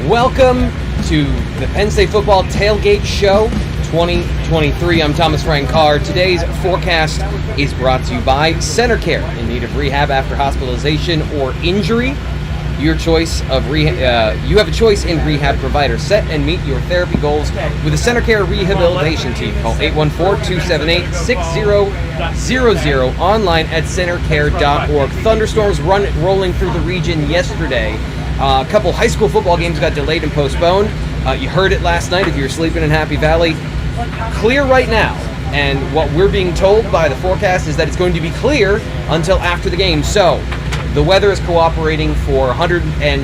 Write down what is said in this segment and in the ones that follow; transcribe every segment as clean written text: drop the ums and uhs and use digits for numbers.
Welcome to the Penn State Football Tailgate Show 2023. I'm Thomas Frank Carr. Today's forecast is brought to you by Center Care. In need of rehab after hospitalization or injury? Your choice of rehab. You have a choice in rehab provider. Set and meet your therapy goals with the Center Care Rehabilitation Team. Call 814-278-6000. Online at centercare.org. Thunderstorms rolling through the region yesterday. A couple high school football games got delayed and postponed. You heard it last night if you were sleeping in Happy Valley. Clear right now. And what we're being told by the forecast is that it's going to be clear until after the game. So the weather is cooperating for 100 and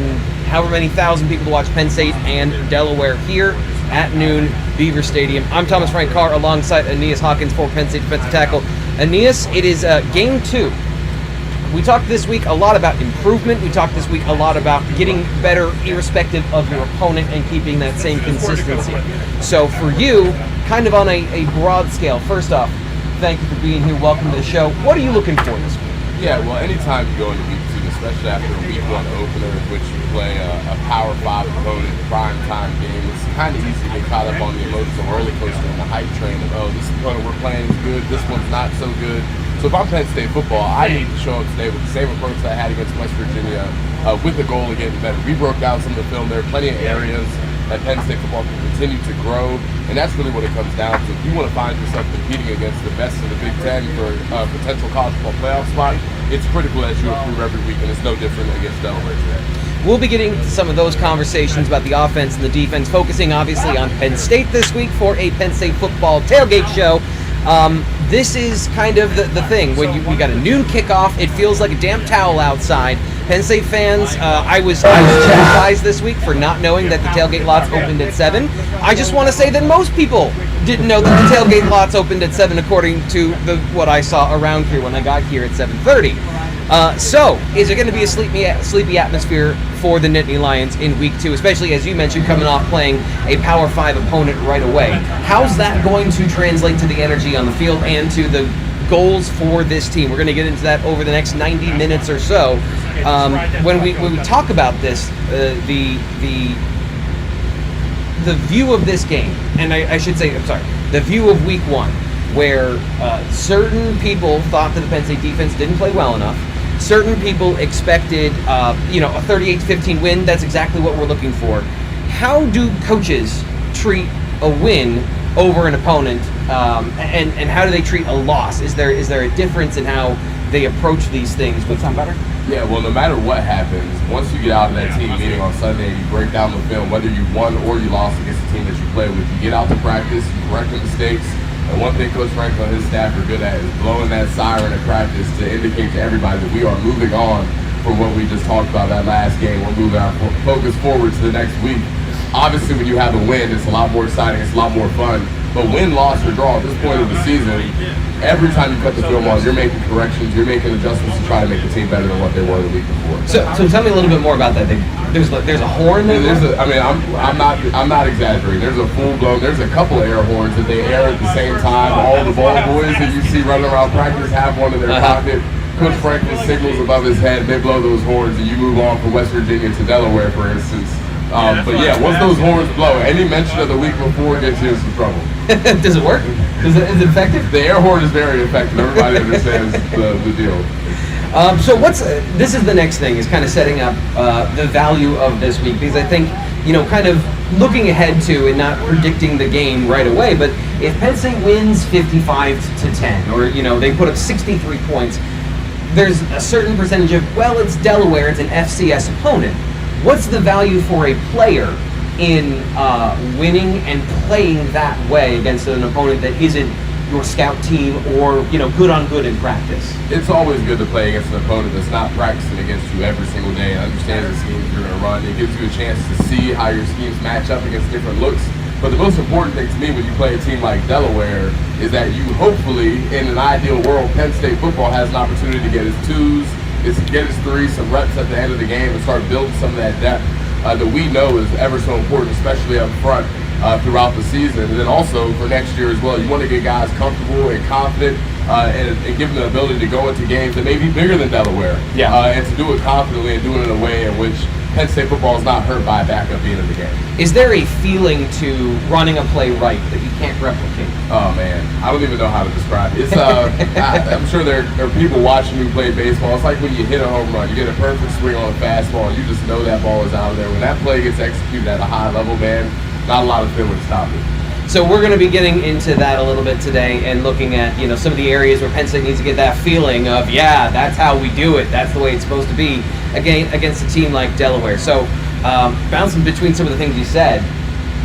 however many thousand people to watch Penn State and Delaware here at noon, Beaver Stadium. I'm Thomas Frank Carr alongside Aeneas Hawkins for Penn State defensive tackle. Aeneas, it is game 2. We talked this week a lot about improvement. We talked this week a lot about getting better irrespective of your opponent and keeping that same consistency. So for you, kind of on a broad scale, first off, thank you for being here. Welcome to the show. What are you looking for this week? Yeah, well, anytime you go into week 2, especially after a week 1 opener in which you play a Power 5 opponent, prime time game, it's kind of easy to get caught up on the emotional roller coaster and the hype train of, oh, this opponent we're playing is good, this one's not so good. So if I'm Penn State football, I need to show up today with the same approach that I had against West Virginia, with the goal of getting better. We broke down some of the film. There are plenty of areas that Penn State football can continue to grow, and that's really what it comes down to. If you want to find yourself competing against the best of the Big Ten for a potential college football playoff spot, it's critical that you improve every week, and it's no different against Delaware today. We'll be getting to some of those conversations about the offense and the defense, focusing obviously on Penn State this week for a Penn State football tailgate show. This is kind of the thing. When we got a noon kickoff, it feels like a damp towel outside. Penn State fans, I was chastised this week for not knowing that the tailgate lots opened at 7. I just want to say that most people didn't know that the tailgate lots opened at 7 according to what I saw around here when I got here at 7:30. So, is it going to be a sleepy atmosphere for the Nittany Lions in week 2, especially as you mentioned, coming off playing a Power 5 opponent right away? How's that going to translate to the energy on the field and to the goals for this team? We're going to get into that over the next 90 minutes or so. When we talk about this, the view of this game, and I should say, the view of week 1, where certain people thought that the Penn State defense didn't play well enough. Certain people expected, a 38-15 win. That's exactly what we're looking for. How do coaches treat a win over an opponent, and how do they treat a loss? Is there a difference in how they approach these things? Would sound better? Yeah, well, no matter what happens, once you get out of that team meeting on Sunday and you break down the film, whether you won or you lost against the team that you play with, you get out to practice, you correct the mistakes. And one thing Coach Franklin and his staff are good at is blowing that siren at practice to indicate to everybody that we are moving on from what we just talked about that last game. We're moving our focus forward to the next week. Obviously, when you have a win, it's a lot more exciting, it's a lot more fun. But win, loss, or draw at this point of the season, every time you cut the film on, you're making corrections, you're making adjustments to try to make the team better than what they were the week before. So tell me a little bit more about that. There's a horn there? I'm not exaggerating. There's a couple of air horns that they air at the same time. All the ball boys that you see running around practice have one in their pocket. Coach Franklin signals above his head, they blow those horns, and you move on from West Virginia to Delaware, for instance. But yeah, once those horns blow, any mention of the week before gets you in some trouble. Does it work? Is it effective? The air horn is very effective. Everybody understands the deal. So this is the next thing, is kind of setting up the value of this week, because I think, kind of looking ahead to and not predicting the game right away, but if Penn State wins 55-10, or, they put up 63 points, there's a certain percentage of, well, it's Delaware, it's an FCS opponent. What's the value for a player in winning and playing that way against an opponent that isn't your scout team or, good on good in practice? It's always good to play against an opponent that's not practicing against you every single day and understands the schemes you're going to run. It gives you a chance to see how your schemes match up against different looks. But the most important thing to me when you play a team like Delaware is that you hopefully, in an ideal world, Penn State football has an opportunity to get his 2s, get his 3s, some reps at the end of the game, and start building some of that depth that we know is ever so important, especially up front. throughout the season. And then also for next year as well, you want to get guys comfortable and confident and give them the ability to go into games that may be bigger than Delaware. And to do it confidently and do it in a way in which Penn State football is not hurt by a backup being in the game. Is there a feeling to running a play right that you can't replicate? Oh man, I don't even know how to describe it. It's I'm sure there are people watching me play baseball. It's like when you hit a home run, you get a perfect swing on a fastball, and you just know that ball is out of there. When that play gets executed at a high level, man, not a lot of feeling to stop it. So we're going to be getting into that a little bit today and looking at, you know, some of the areas where Penn State needs to get that feeling of, yeah, that's how we do it. That's the way it's supposed to be against a team like Delaware. So bouncing between some of the things you said,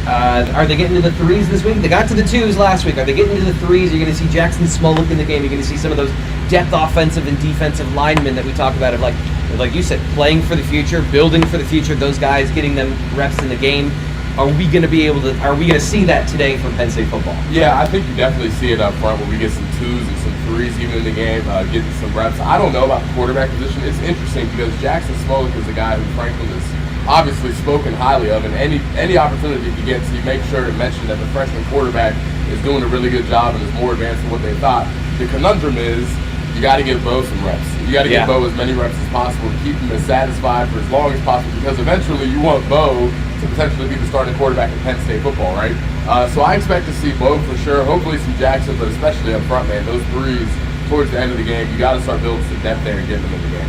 are they getting to the threes this week? They got to the twos last week. Are they getting to the threes? You're going to see Jackson Smolik in the game. You're going to see some of those depth offensive and defensive linemen that we talk about of like you said, playing for the future, building for the future, those guys getting them reps in the game. Are we going to see that today from Penn State football? Yeah, I think you definitely see it up front when we get some twos and some threes even in the game, getting some reps. I don't know about the quarterback position. It's interesting because Jackson Smolik is a guy who Franklin has obviously spoken highly of, and any opportunity he gets, he makes sure to mention that the freshman quarterback is doing a really good job and is more advanced than what they thought. The conundrum is you got to give Bo some reps. You got to give Bo as many reps as possible to keep him as satisfied for as long as possible, because eventually you want Bo to potentially be the starting quarterback in Penn State football, right? So I expect to see Bo for sure, hopefully some Jackson, but especially up front, man. Those threes towards the end of the game, you got to start building some depth there and get them in the game.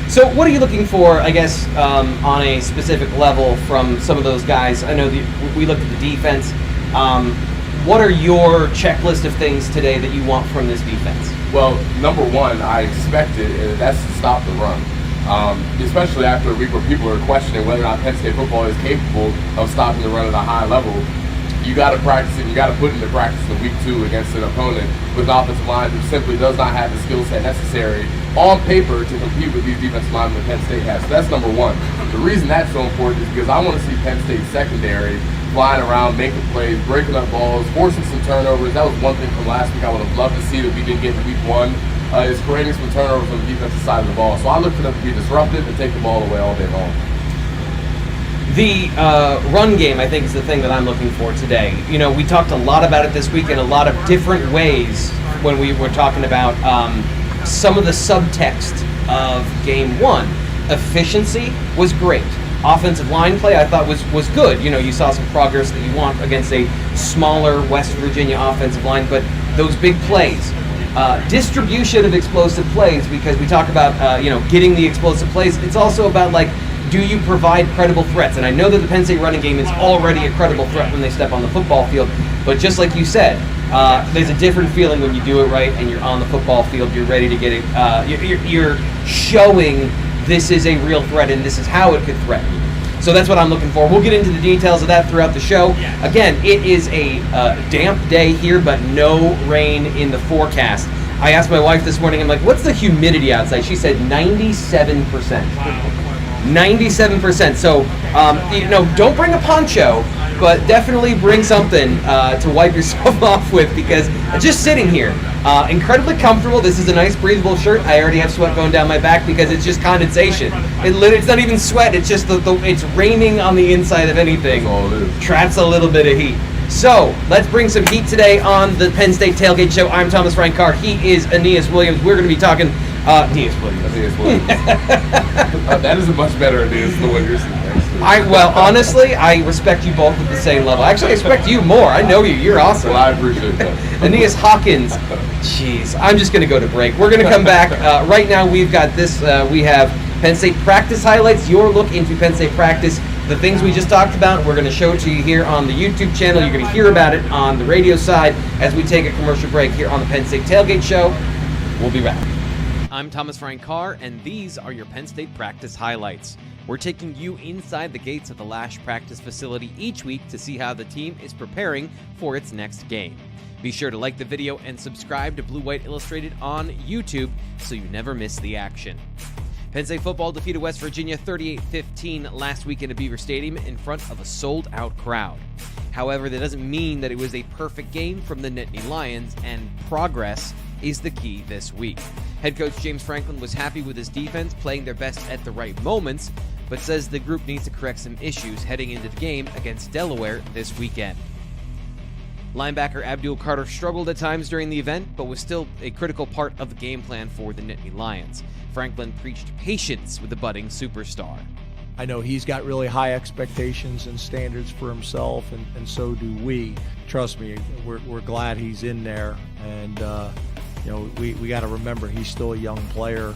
So what are you looking for, I guess, on a specific level from some of those guys? I know we looked at the defense. What are your checklist of things today that you want from this defense? Well, number one, I expected, and that's to stop the run. Especially after a week where people are questioning whether or not Penn State football is capable of stopping the run at a high level. You got to practice it. You got to put into practice in week 2 against an opponent with an offensive line who simply does not have the skill set necessary on paper to compete with these defensive linemen that Penn State has. So that's number one. The reason that's so important is because I want to see Penn State secondary flying around, making plays, breaking up balls, forcing some turnovers. That was one thing from last week I would have loved to see that we didn't get in week 1. Is creating some turnovers on the defensive side of the ball. So I look for them to be disruptive and take the ball away all day long. The run game, I think, is the thing that I'm looking for today. You know, we talked a lot about it this week in a lot of different ways when we were talking about some of the subtext of game 1. Efficiency was great. Offensive line play, I thought, was good. You know, you saw some progress that you want against a smaller West Virginia offensive line, but those big plays. Distribution of explosive plays, because we talk about getting the explosive plays. It's also about, like, do you provide credible threats? And I know that the Penn State running game is already a credible threat when they step on the football field, but just like you said, there's a different feeling when you do it right and you're on the football field. You're ready to get it. You're showing this is a real threat and this is how it could threaten you. So that's what I'm looking for. We'll get into the details of that throughout the show. Again, it is a damp day here, but no rain in the forecast. I asked my wife this morning, I'm like, what's the humidity outside? She said 97%. 97%. So, don't bring a poncho, but definitely bring something to wipe yourself off with, because just sitting here, incredibly comfortable. This is a nice breathable shirt. I already have sweat going down my back because it's just condensation. It's not even sweat. It's just it's raining on the inside of anything. That's all it is. Traps a little bit of heat. So let's bring some heat today on the Penn State Tailgate Show. I'm Thomas Frank Carr. He is Aeneas Williams. We're going to be talking Aeneas Williams. That is a much better Aeneas than the one you're sitting next to. Honestly, I respect you both at the same level. Actually, I respect you more. I know you. You're awesome. Well, I appreciate that. Aeneas Hawkins. Jeez, I'm just going to go to break. We're going to come back. Right now, we've got this. We have Penn State practice highlights, your look into Penn State practice. The things we just talked about, we're going to show it to you here on the YouTube channel. You're going to hear about it on the radio side as we take a commercial break here on the Penn State Tailgate Show. We'll be back. I'm Thomas Frank Carr, and these are your Penn State practice highlights. We're taking you inside the gates of the Lash practice facility each week to see how the team is preparing for its next game. Be sure to like the video and subscribe to Blue White Illustrated on YouTube so you never miss the action. Penn State football defeated West Virginia 38-15 last weekend at Beaver Stadium in front of a sold-out crowd. However, that doesn't mean that it was a perfect game from the Nittany Lions, and progress is the key this week. Head coach James Franklin was happy with his defense playing their best at the right moments, but says the group needs to correct some issues heading into the game against Delaware this weekend. Linebacker Abdul Carter struggled at times during the event, but was still a critical part of the game plan for the Nittany Lions. Franklin preached patience with the budding superstar. I know he's got really high expectations and standards for himself, and so do we. Trust me, we're glad he's in there, and we got to remember he's still a young player.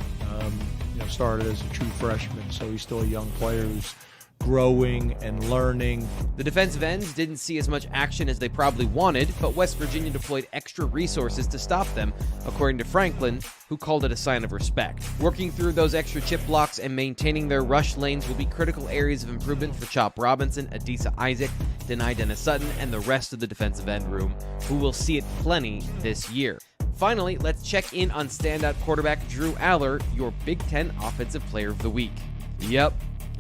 Started as a true freshman, so he's still a young player who's growing and learning. The defensive ends didn't see as much action as they probably wanted, but West Virginia deployed extra resources to stop them, according to Franklin, who called it a sign of respect. Working through those extra chip blocks and maintaining their rush lanes will be critical areas of improvement for Chop Robinson, Adisa Isaac, Denai Dennis Sutton, and the rest of the defensive end room, who will see it plenty this year. Finally, let's check in on standout quarterback Drew Aller, your Big Ten Offensive Player of the Week. Yep,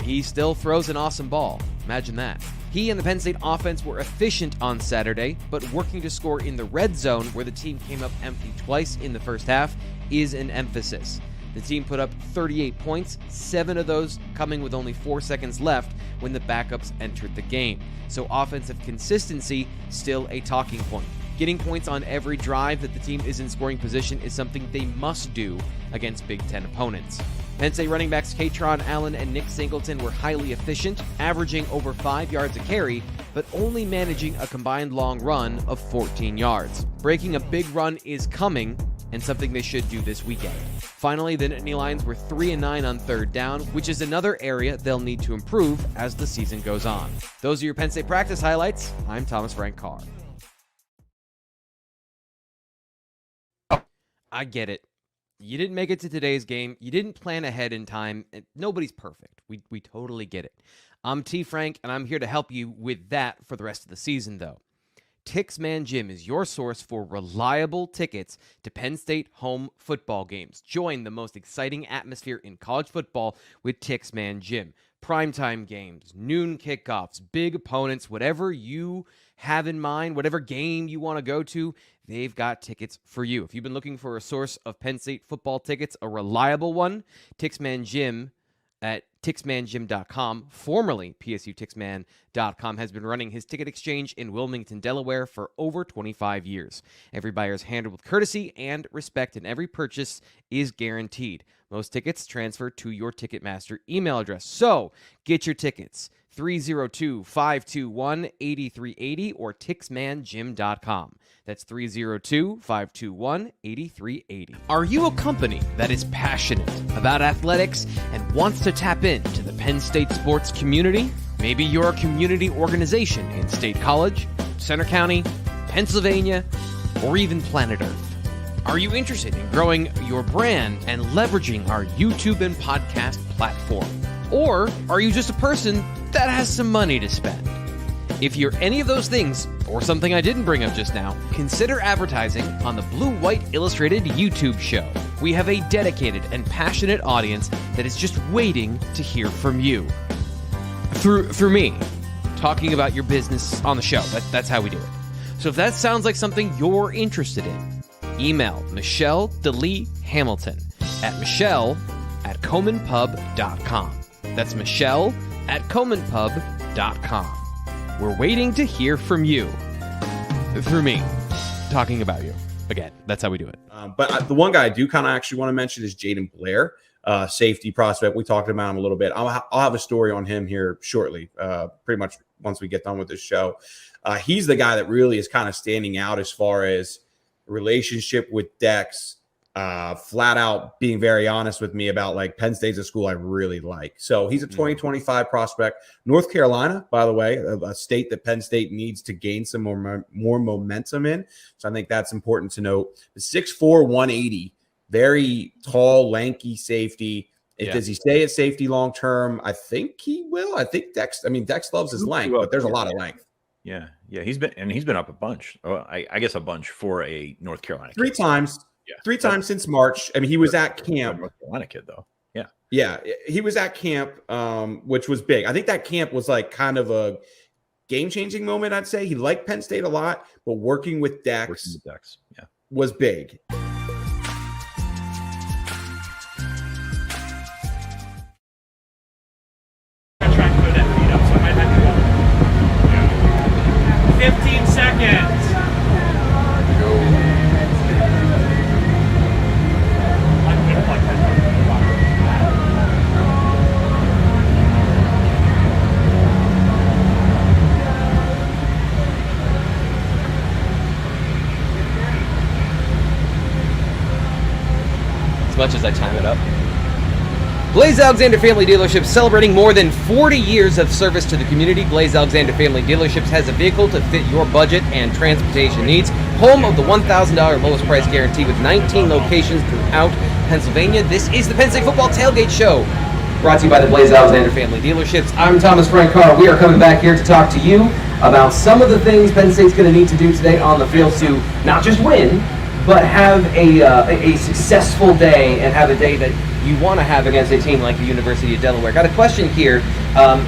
he still throws an awesome ball. Imagine that. He and the Penn State offense were efficient on Saturday, but working to score in the red zone, where the team came up empty twice in the first half, is an emphasis. The team put up 38 points, 7 of those coming with only 4 seconds left when the backups entered the game. So offensive consistency, still a talking point. Getting points on every drive that the team is in scoring position is something they must do against Big Ten opponents. Penn State running backs Katron Allen and Nick Singleton were highly efficient, averaging over 5 yards a carry, but only managing a combined long run of 14 yards. Breaking a big run is coming, and something they should do this weekend. Finally, the Nittany Lions were 3-9 on third down, which is another area they'll need to improve as the season goes on. Those are your Penn State practice highlights. I'm Thomas Frank Carr. I get it. You didn't make it to today's game. You didn't plan ahead in time. Nobody's perfect. We totally get it. I'm T. Frank, and I'm here to help you with that for the rest of the season, though. Tixman Gym is your source for reliable tickets to Penn State home football games. Join the most exciting atmosphere in college football with Tixman Gym. Primetime games, noon kickoffs, big opponents, whatever you have in mind, whatever game you want to go to, they've got tickets for you. If you've been looking for a source of Penn State football tickets, a reliable one, Tixman Gym at TixmanGym.com, formerly PSUTixman.com, has been running his ticket exchange in Wilmington, Delaware for over 25 years. Every buyer is handled with courtesy and respect, and every purchase is guaranteed. Most tickets transfer to your Ticketmaster email address. So get your tickets, 302-521-8380 or TixmanGym.com. That's 302-521-8380. Are you a company that is passionate about athletics and wants to tap into the Penn State sports community? Maybe you're a community organization in State College, Center County, Pennsylvania, or even planet Earth. Are you interested in growing your brand and leveraging our YouTube and podcast platform? Or are you just a person that has some money to spend? If you're any of those things, or something I didn't bring up just now, consider advertising on the Blue White Illustrated YouTube show. We have a dedicated and passionate audience that is just waiting to hear from you. Through me, talking about your business on the show. That's how we do it. So if that sounds like something you're interested in, email Michelle DeLee Hamilton at michelle@comanpub.com. That's michelle@comanpub.com. We're waiting to hear from you. Through me, talking about you. Again, that's how we do it. But the one guy I do kind of actually want to mention is Jaden Blair, safety prospect. We talked about him a little bit. I'll have a story on him here shortly, pretty much once we get done with this show. He's the guy that really is kind of standing out as far as relationship with Dex, flat out being very honest with me about like Penn State's a school I really like. So he's a 2025 prospect. North Carolina, by the way, a state that Penn State needs to gain some more momentum in. So I think that's important to note. The 6'4", 180, very tall, lanky safety. Does he stay at safety long term? I think he will. I think Dex loves his length, but there's a lot of length. Yeah. He's been up a bunch. I guess a bunch for a North Carolina kid. Three times since March. I mean, he was at camp. North Carolina kid, though. Yeah. Yeah, he was at camp, which was big. I think that camp was like kind of a game-changing moment, I'd say. He liked Penn State a lot, but working with Dex was big. I tried to put that feet up, so I might have to go. 15 seconds. as much as I time it up. Blaze Alexander Family Dealerships celebrating more than 40 years of service to the community. Blaze Alexander Family Dealerships has a vehicle to fit your budget and transportation needs. Home of the $1,000 lowest price guarantee with 19 locations throughout Pennsylvania. This is the Penn State Football Tailgate Show, brought to you by the Blaze Alexander Family Dealerships. I'm Thomas Frank Carr. We are coming back here to talk to you about some of the things Penn State's going to need to do today on the field to not just win, but have a successful day and have a day that you want to have against a team like the University of Delaware. Got a question here.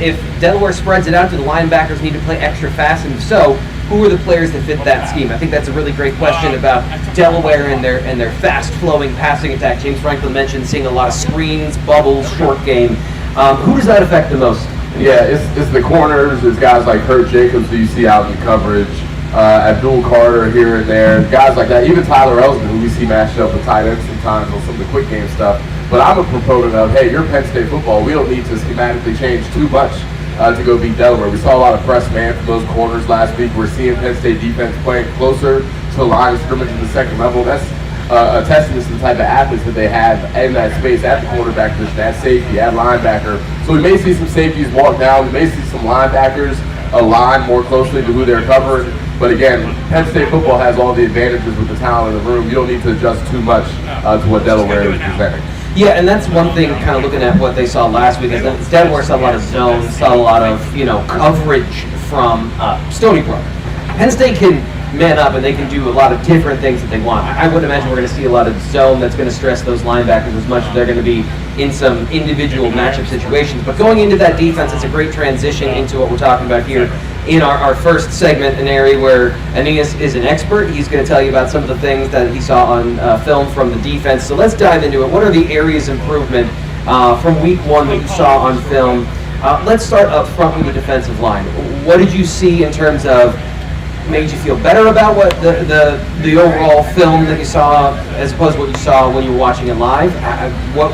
If Delaware spreads it out, do the linebackers need to play extra fast? And if so, who are the players that fit that scheme? I think that's a really great question about Delaware and their fast-flowing passing attack. James Franklin mentioned seeing a lot of screens, bubbles, short game. Who does that affect the most? Yeah, it's the corners. It's guys like Kurt Jacobs who you see out in coverage. Abdul Carter here and there, guys like that. Even Tyler Elsman, who we see matched up with tight ends sometimes on some of the quick game stuff. But I'm a proponent of, hey, you're Penn State football. We don't need to schematically change too much to go beat Delaware. We saw a lot of press man from those corners last week. We're seeing Penn State defense playing closer to the line of scrimmage in the second level. That's a testament to the type of athletes that they have in that space at the quarterback position, at safety, at linebacker. So we may see some safeties walk down. We may see some linebackers align more closely to who they're covering. But again, Penn State football has all the advantages with the talent in the room. You don't need to adjust too much to what Delaware is presenting. Yeah, and that's one thing, kind of looking at what they saw last week, is that Delaware saw a lot of zones, saw a lot of, coverage from Stony Brook. Penn State can man up and they can do a lot of different things that they want. I would imagine we're going to see a lot of zone that's going to stress those linebackers as much as they're going to be in some individual matchup situations. But going into that defense, it's a great transition into what we're talking about here in our first segment, an area where Aeneas is an expert. He's going to tell you about some of the things that he saw on film from the defense. So let's dive into it. What are the areas of improvement from week one that you saw on film? Let's start up front with the defensive line. What did you see in terms of made you feel better about what the overall film that you saw as opposed to what you saw when you were watching it live? What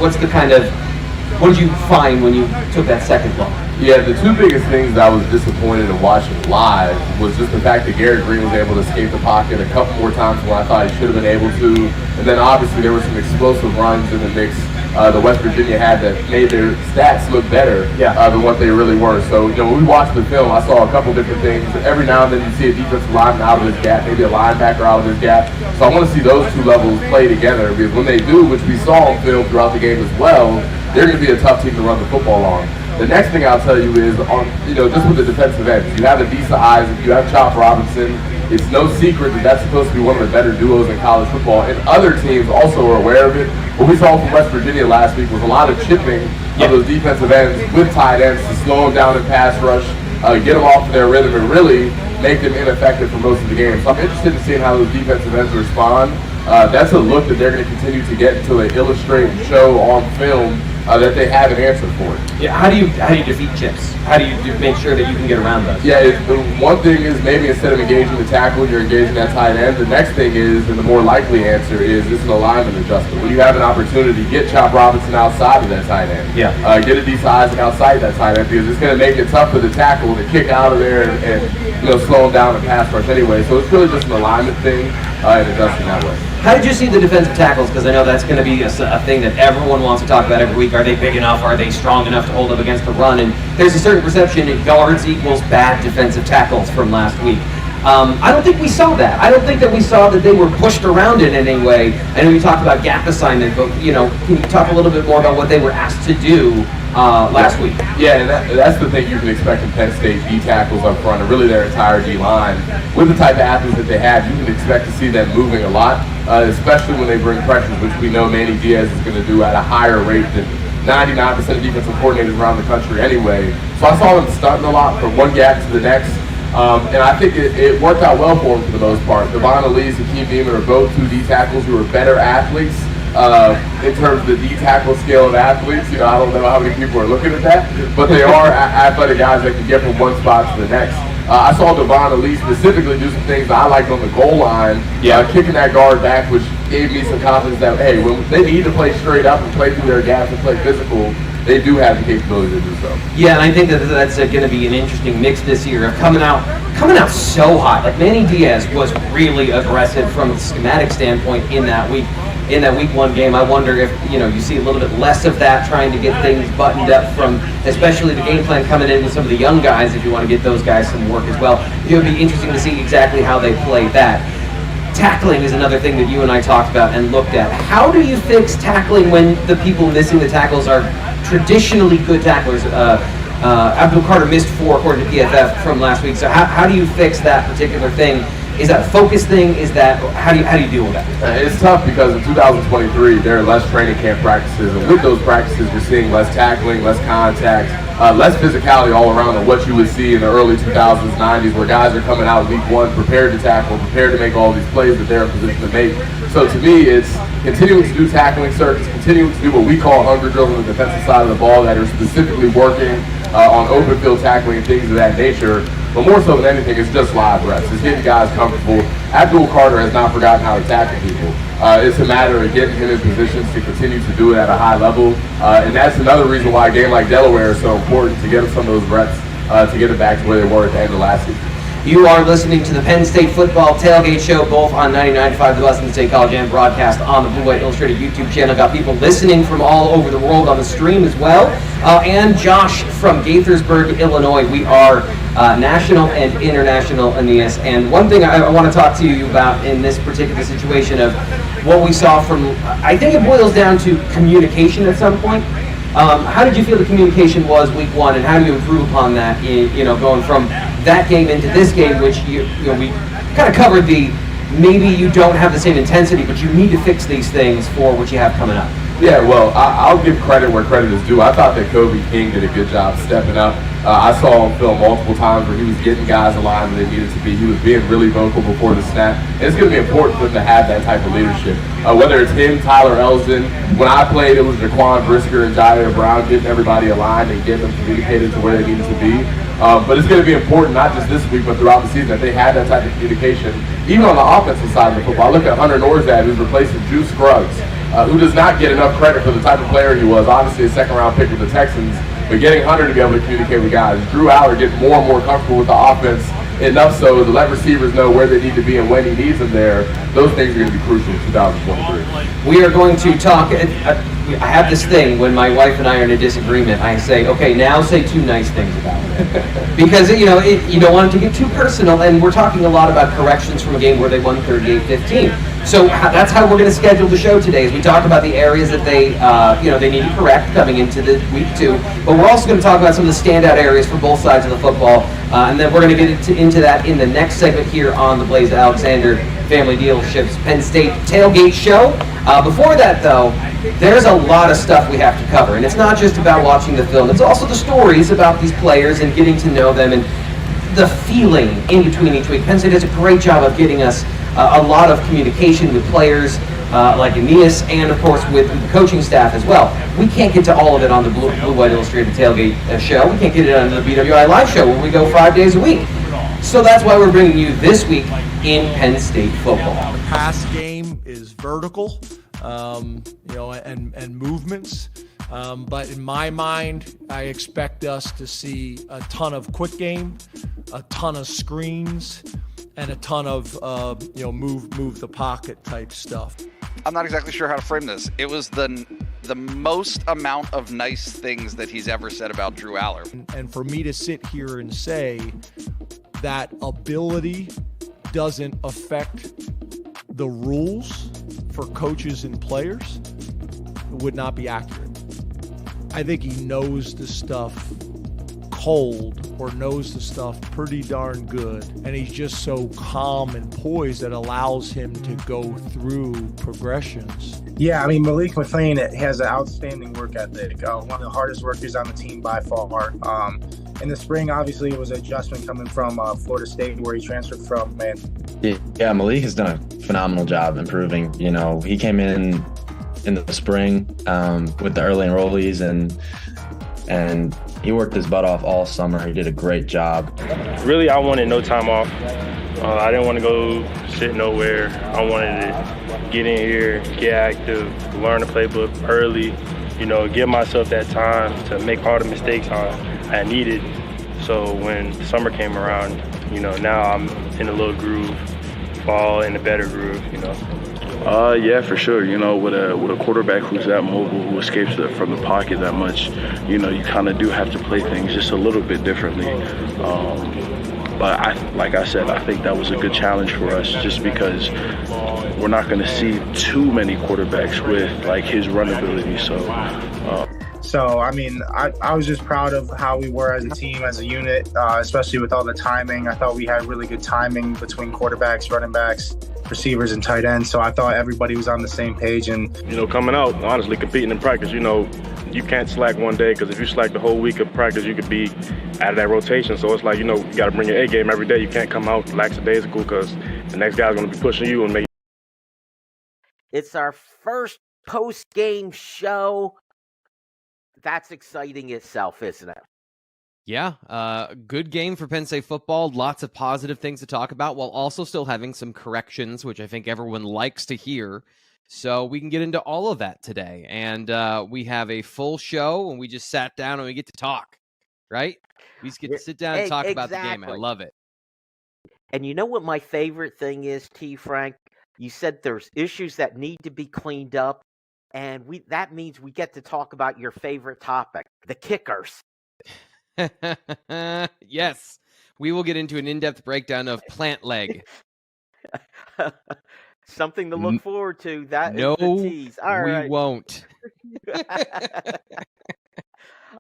did you find when you took that second look? Yeah, the two biggest things that I was disappointed in watching live was just the fact that Garrett Green was able to escape the pocket a couple more times when I thought he should have been able to. And then obviously there were some explosive runs in the mix the West Virginia had that made their stats look better than what they really were. So, when we watched the film, I saw a couple different things. Every now and then you see a defensive lineman out of his gap, maybe a linebacker out of his gap. So I want to see those two levels play together, because when they do, which we saw on film throughout the game as well, they're going to be a tough team to run the football on. The next thing I'll tell you is, just with the defensive ends, you have Aeneas Hawkins, you have Chop Robinson. It's no secret that that's supposed to be one of the better duos in college football, and other teams also are aware of it. What we saw from West Virginia last week was a lot of chipping of those defensive ends with tight ends to slow them down in pass rush, get them off of their rhythm, and really make them ineffective for most of the game. So I'm interested in seeing how those defensive ends respond. That's a look that they're going to continue to get until they illustrate and show on film that they have an answer for it. Yeah, how do you defeat chips? How do you make sure that you can get around those? Yeah, one thing is maybe instead of engaging the tackle, you're engaging that tight end. The next thing is, and the more likely answer is, it's an alignment adjustment. When you have an opportunity, get Chop Robinson outside of that tight end. Yeah. Get Aeneas Hawkins outside that tight end, because it's going to make it tough for the tackle to kick out of there and slow him down and pass rush anyway. So it's really just an alignment thing and adjusting that way. How did you see the defensive tackles? Because I know that's going to be a thing that everyone wants to talk about every week. Are they big enough? Are they strong enough to hold up against the run? And there's a certain perception that yards equals bad defensive tackles from last week. I don't think we saw that. I don't think that we saw that they were pushed around in any way. I know you talked about gap assignment, but can you talk a little bit more about what they were asked to do last week? Yeah, and that's the thing you can expect from Penn State D tackles up front, and really their entire D line. With the type of athletes that they have, you can expect to see them moving a lot, especially when they bring pressures, which we know Manny Diaz is going to do at a higher rate than 99% of defensive coordinators around the country anyway. So I saw them stunting a lot from one gap to the next. And I think it worked out well for him for the most part. Devon Elise and Keem Beamer are both two D tackles who are better athletes in terms of the D tackle scale of athletes. I don't know how many people are looking at that, but they are athletic guys that can get from one spot to the next. I saw Devon Elise specifically do some things that I liked on the goal line, kicking that guard back, which gave me some confidence that, hey, when they need to play straight up and play through their gaps and play physical, they do have the capability to do so. Yeah, and I think that's going to be an interesting mix this year of coming out so hot. Like Manny Diaz was really aggressive from a schematic standpoint in that week. in that week 1 game. I wonder if, you see a little bit less of that, trying to get things buttoned up from, especially the game plan coming in with some of the young guys, if you want to get those guys some work as well. It would be interesting to see exactly how they play that. Tackling is another thing that you and I talked about and looked at. How do you fix tackling when the people missing the tackles are traditionally good tacklers? Abdul Carter missed 4 according to PFF from last week. So how do you fix that particular thing? Is that a focus thing? Is that how do you deal with that? It's tough because in 2023 there are less training camp practices, and with those practices you're seeing less tackling, less contact, less physicality all around than what you would see in the early 2000s, 90s, where guys are coming out week 1 prepared to tackle, prepared to make all these plays that they're in position to make. So to me, it's continuing to do tackling circuits, continuing to do what we call hunger drills on the defensive side of the ball that are specifically working on open field tackling and things of that nature. But more so than anything, it's just live reps. It's getting guys comfortable. Abdul Carter has not forgotten how to tackle people. It's a matter of getting him in positions to continue to do it at a high level. And that's another reason why a game like Delaware is so important, to get him some of those reps, to get it back to where they were at the end of last season. You are listening to the Penn State Football Tailgate Show, both on 99.5 The Western State College and broadcast on the Blue White Illustrated YouTube channel. Got people listening from all over the world on the stream as well. And Josh from Gaithersburg, Illinois. We are national and international Aeneas. And one thing I want to talk to you about in this particular situation of what we saw from, I think it boils down to communication at some point. How did you feel the communication was week 1, and how do you improve upon that, going from that game into this game, which we kind of covered maybe you don't have the same intensity, but you need to fix these things for what you have coming up? Yeah, well, I'll give credit where credit is due. I thought that Kobe King did a good job stepping up. I saw him film multiple times where he was getting guys aligned where they needed to be. He was being really vocal before the snap. And it's going to be important for him to have that type of leadership. Whether it's him, Tyler Elsdon. When I played, it was Jaquan Brisker and Jair Brown getting everybody aligned and getting them communicated to where they needed to be. But it's going to be important, not just this week, but throughout the season, that they have that type of communication. Even on the offensive side of the football, I look at Hunter Norzad, who's replacing Juice Scruggs, who does not get enough credit for the type of player he was. Obviously, a second-round pick with the Texans, but getting Hunter to be able to communicate with guys. Drew Aller getting more and more comfortable with the offense, enough so to let receivers know where they need to be and when he needs them there. Those things are going to be crucial in 2023. We are going to talk. I have this thing when my wife and I are in a disagreement. I say, okay, now say 2 nice things about it. Because, you don't want it to get too personal, and we're talking a lot about corrections from a game where they won 38-15. So that's how we're going to schedule the show today, as we talk about the areas that they need to correct coming into the week 2. But we're also going to talk about some of the standout areas for both sides of the football, and then we're going to get into that in the next segment here on the Blaze Alexander Family Dealerships Penn State Tailgate Show. Before that, though, there's a lot of stuff we have to cover, and it's not just about watching the film. It's also the stories about these players and getting to know them and the feeling in between each week. Penn State does a great job of getting us a lot of communication with players like Aeneas, and of course with the coaching staff as well. We can't get to all of it on the Blue White Illustrated Tailgate show. We can't get it on the BWI Live show where we go 5 days a week. So that's why we're bringing you this week in Penn State football. The pass game is vertical, and movements. But in my mind, I expect us to see a ton of quick game, a ton of screens, and a ton of move the pocket type stuff. I'm not exactly sure how to frame this. It was the most amount of nice things that he's ever said about Drew Aller. And for me to sit here and say that ability doesn't affect the rules for coaches and players would not be accurate. I think he knows the stuff cold, or knows the stuff pretty darn good, and he's just so calm and poised that allows him to go through progressions. Yeah, I mean, Malik McLean has an outstanding work ethic, one of the hardest workers on the team by far. In the spring, obviously, it was an adjustment coming from Florida State, where he transferred from. Yeah, Malik has done a phenomenal job improving. He came in the spring with the early enrollees, and he worked his butt off all summer. He did a great job. Really, I wanted no time off. I didn't want to go sit nowhere. I wanted to get in here, get active, learn the playbook early, give myself that time to make all the mistakes I needed. So when summer came around, now I'm in a little groove, fall in a better groove, Yeah, for sure. You know, with a quarterback who's that mobile, who escapes from the pocket that much, you know, you kind of do have to play things just a little bit differently. But like I said, I think that was a good challenge for us, just because we're not going to see too many quarterbacks with like his run ability. So, I mean, I was just proud of how we were as a team, as a unit, especially with all the timing. I thought we had really good timing between quarterbacks, running backs, receivers, and tight ends. So I thought everybody was on the same page. And, you know, coming out, honestly, competing in practice, you know, you can't slack one day, because if you slack the whole week of practice, you could be out of that rotation. So it's like, you know, you got to bring your A game every day. You can't come out lackadaisical, because the next guy's going to be pushing you and make. It's our first post-game show. That's exciting itself, isn't it? Yeah, good game for Penn State football. Lots of positive things to talk about, while also still having some corrections, which I think everyone likes to hear. So we can get into all of that today. And we have a full show, and we just sat down and we get to talk, right? We just get to sit down and talk about the game. I love it. And you know what my favorite thing is, T. Frank? You said there's issues that need to be cleaned up. And that means we get to talk about your favorite topic, the kickers. Yes, we will get into an in-depth breakdown of plant leg. Something to look forward to. That no, is the tease. All right. We won't.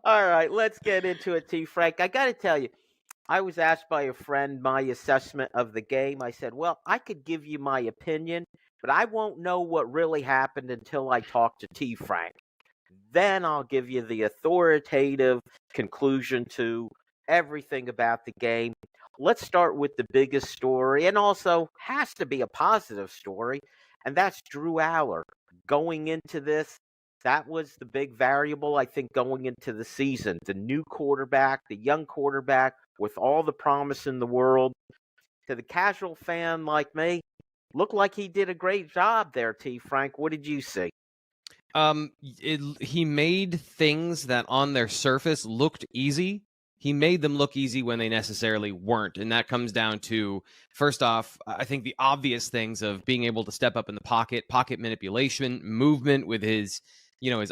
All right, let's get into it, T. Frank. I got to tell you, I was asked by a friend my assessment of the game. I said, well, I could give you my opinion, but I won't know what really happened until I talk to T. Frank. Then I'll give you the authoritative conclusion to everything about the game. Let's start with the biggest story, and also has to be a positive story, and that's Drew Aller. Going into this, that was the big variable, I think, going into the season. The new quarterback, the young quarterback, with all the promise in the world. To the casual fan like me, looked like he did a great job there, T. Frank. What did you see? He made things that on their surface looked easy. He made them look easy when they necessarily weren't. And that comes down to, first off, I think the obvious things of being able to step up in the pocket manipulation, movement with his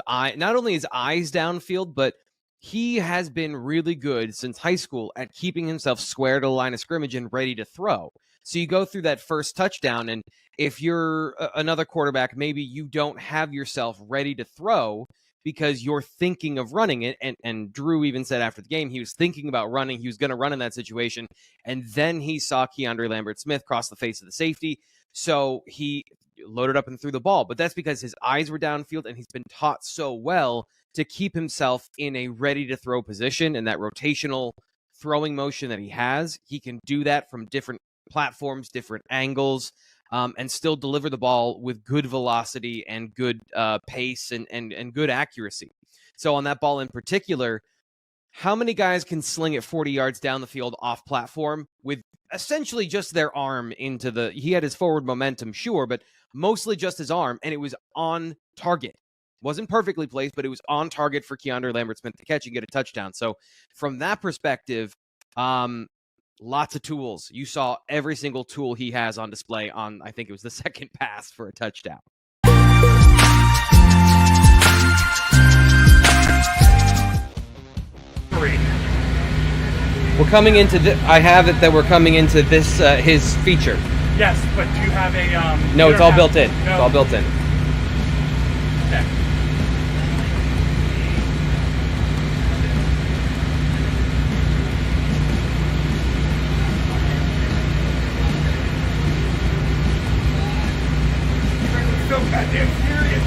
eye, not only his eyes downfield, but he has been really good since high school at keeping himself square to the line of scrimmage and ready to throw. So you go through that first touchdown, and if you're another quarterback, maybe you don't have yourself ready to throw because you're thinking of running it. And Drew even said after the game, he was thinking about running. He was going to run in that situation. And then he saw Keandre Lambert-Smith cross the face of the safety. So he loaded up and threw the ball. But that's because his eyes were downfield, and he's been taught so well to keep himself in a ready-to-throw position. And that rotational throwing motion that he has, he can do that from different platforms, different angles, and still deliver the ball with good velocity and good pace and good accuracy. So on that ball in particular, how many guys can sling it 40 yards down the field off platform with essentially just their arm into the... He had his forward momentum, sure, but mostly just his arm, and it was on target. Wasn't perfectly placed, but it was on target for Keandre Lambert-Smith to catch and get a touchdown. So from that perspective, lots of tools. You saw every single tool he has on display on, I think it was the second pass for a touchdown. We're coming into I have it that we're coming into this, his feature. Yes, but do you have a... No, it's all built in. No. It's all built in. Okay. So goddamn serious.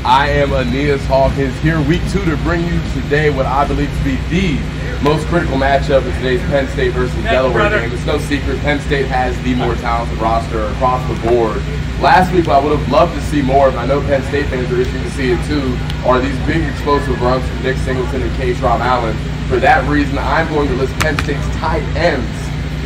I am Aeneas Hawkins here, week 2, to bring you today what I believe to be the most critical matchup in today's Penn State versus Delaware game. It's no secret Penn State has the more talented roster across the board. Last week, I would have loved to see more, and I know Penn State fans are itching to see it too, are these big explosive runs from Nick Singleton and K-Tron Allen. For that reason, I'm going to list Penn State's tight ends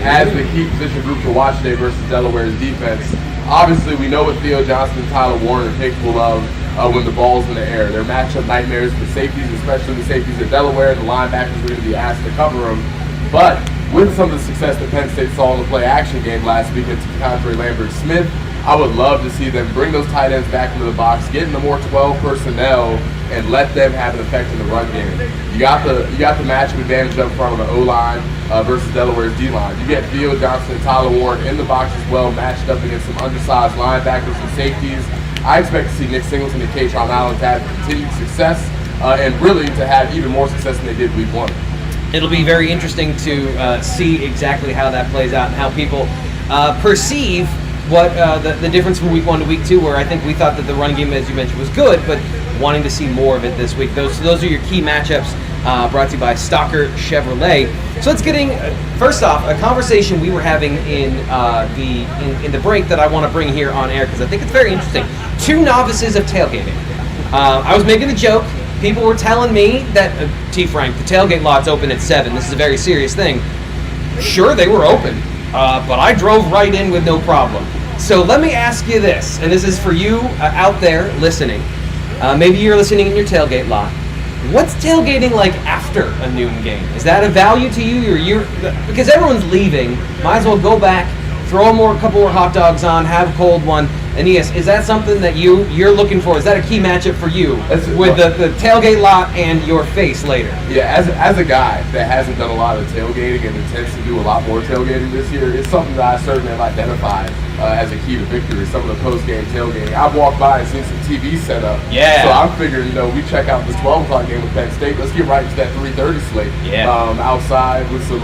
as the key position group to watch today versus Delaware's defense. Obviously, we know what Theo Johnson and Tyler Warren are capable of when the ball's in the air. They're matchup nightmares for safeties, especially the safeties at Delaware. The linebackers are going to be asked to cover them. But with some of the success that Penn State saw in the play action game last week against Condre Lambert-Smith, I would love to see them bring those tight ends back into the box, get into more 12 personnel, and let them have an effect in the run game. You got the matchup advantage up front on the O-line versus Delaware's D-line. You get Theo Johnson and Tyler Warren in the box as well, matched up against some undersized linebackers and safeties. I expect to see Nick Singleton and Katron Allen to have continued success and really to have even more success than they did week 1. It'll be very interesting to see exactly how that plays out and how people perceive what the difference from week 1 to week 2, where I think we thought that the run game, as you mentioned, was good, but wanting to see more of it this week. Those are your key matchups brought to you by Stalker Chevrolet. So let's get first off, a conversation we were having in the break that I want to bring here on air because I think it's very interesting. 2 novices of tailgating. I was making a joke. People were telling me that, T. Frank, the tailgate lot's open at 7. This is a very serious thing. Sure, they were open, but I drove right in with no problem. So let me ask you this, and this is for you out there listening. Maybe you're listening in your tailgate lot. What's tailgating like after a noon game? Is that a value to you? Because everyone's leaving, might as well go back, throw a couple more hot dogs on, have a cold one. Aeneas, is that something that you're looking for? Is that a key matchup for you with the tailgate lot and your face later? Yeah, as a guy that hasn't done a lot of tailgating and intends to do a lot more tailgating this year, it's something that I certainly have identified as a key to victory. Some of the post-game tailgating. I've walked by and seen some TV set up. Yeah. So I'm figuring, we check out this 12 o'clock game with Penn State. Let's get right into that 3:30 slate. Yeah. Outside with some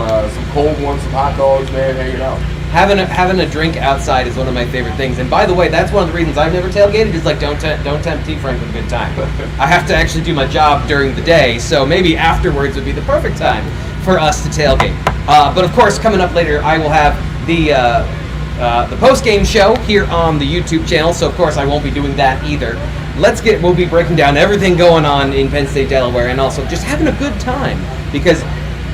cold ones, some hot dogs, man, hanging out. Having a drink outside is one of my favorite things. And by the way, that's one of the reasons I've never tailgated is don't tempt T. Frank with a good time. I have to actually do my job during the day, so maybe afterwards would be the perfect time for us to tailgate. But of course, coming up later, I will have the post-game show here on the YouTube channel, so of course I won't be doing that either. We'll be breaking down everything going on in Penn State, Delaware, and also just having a good time, because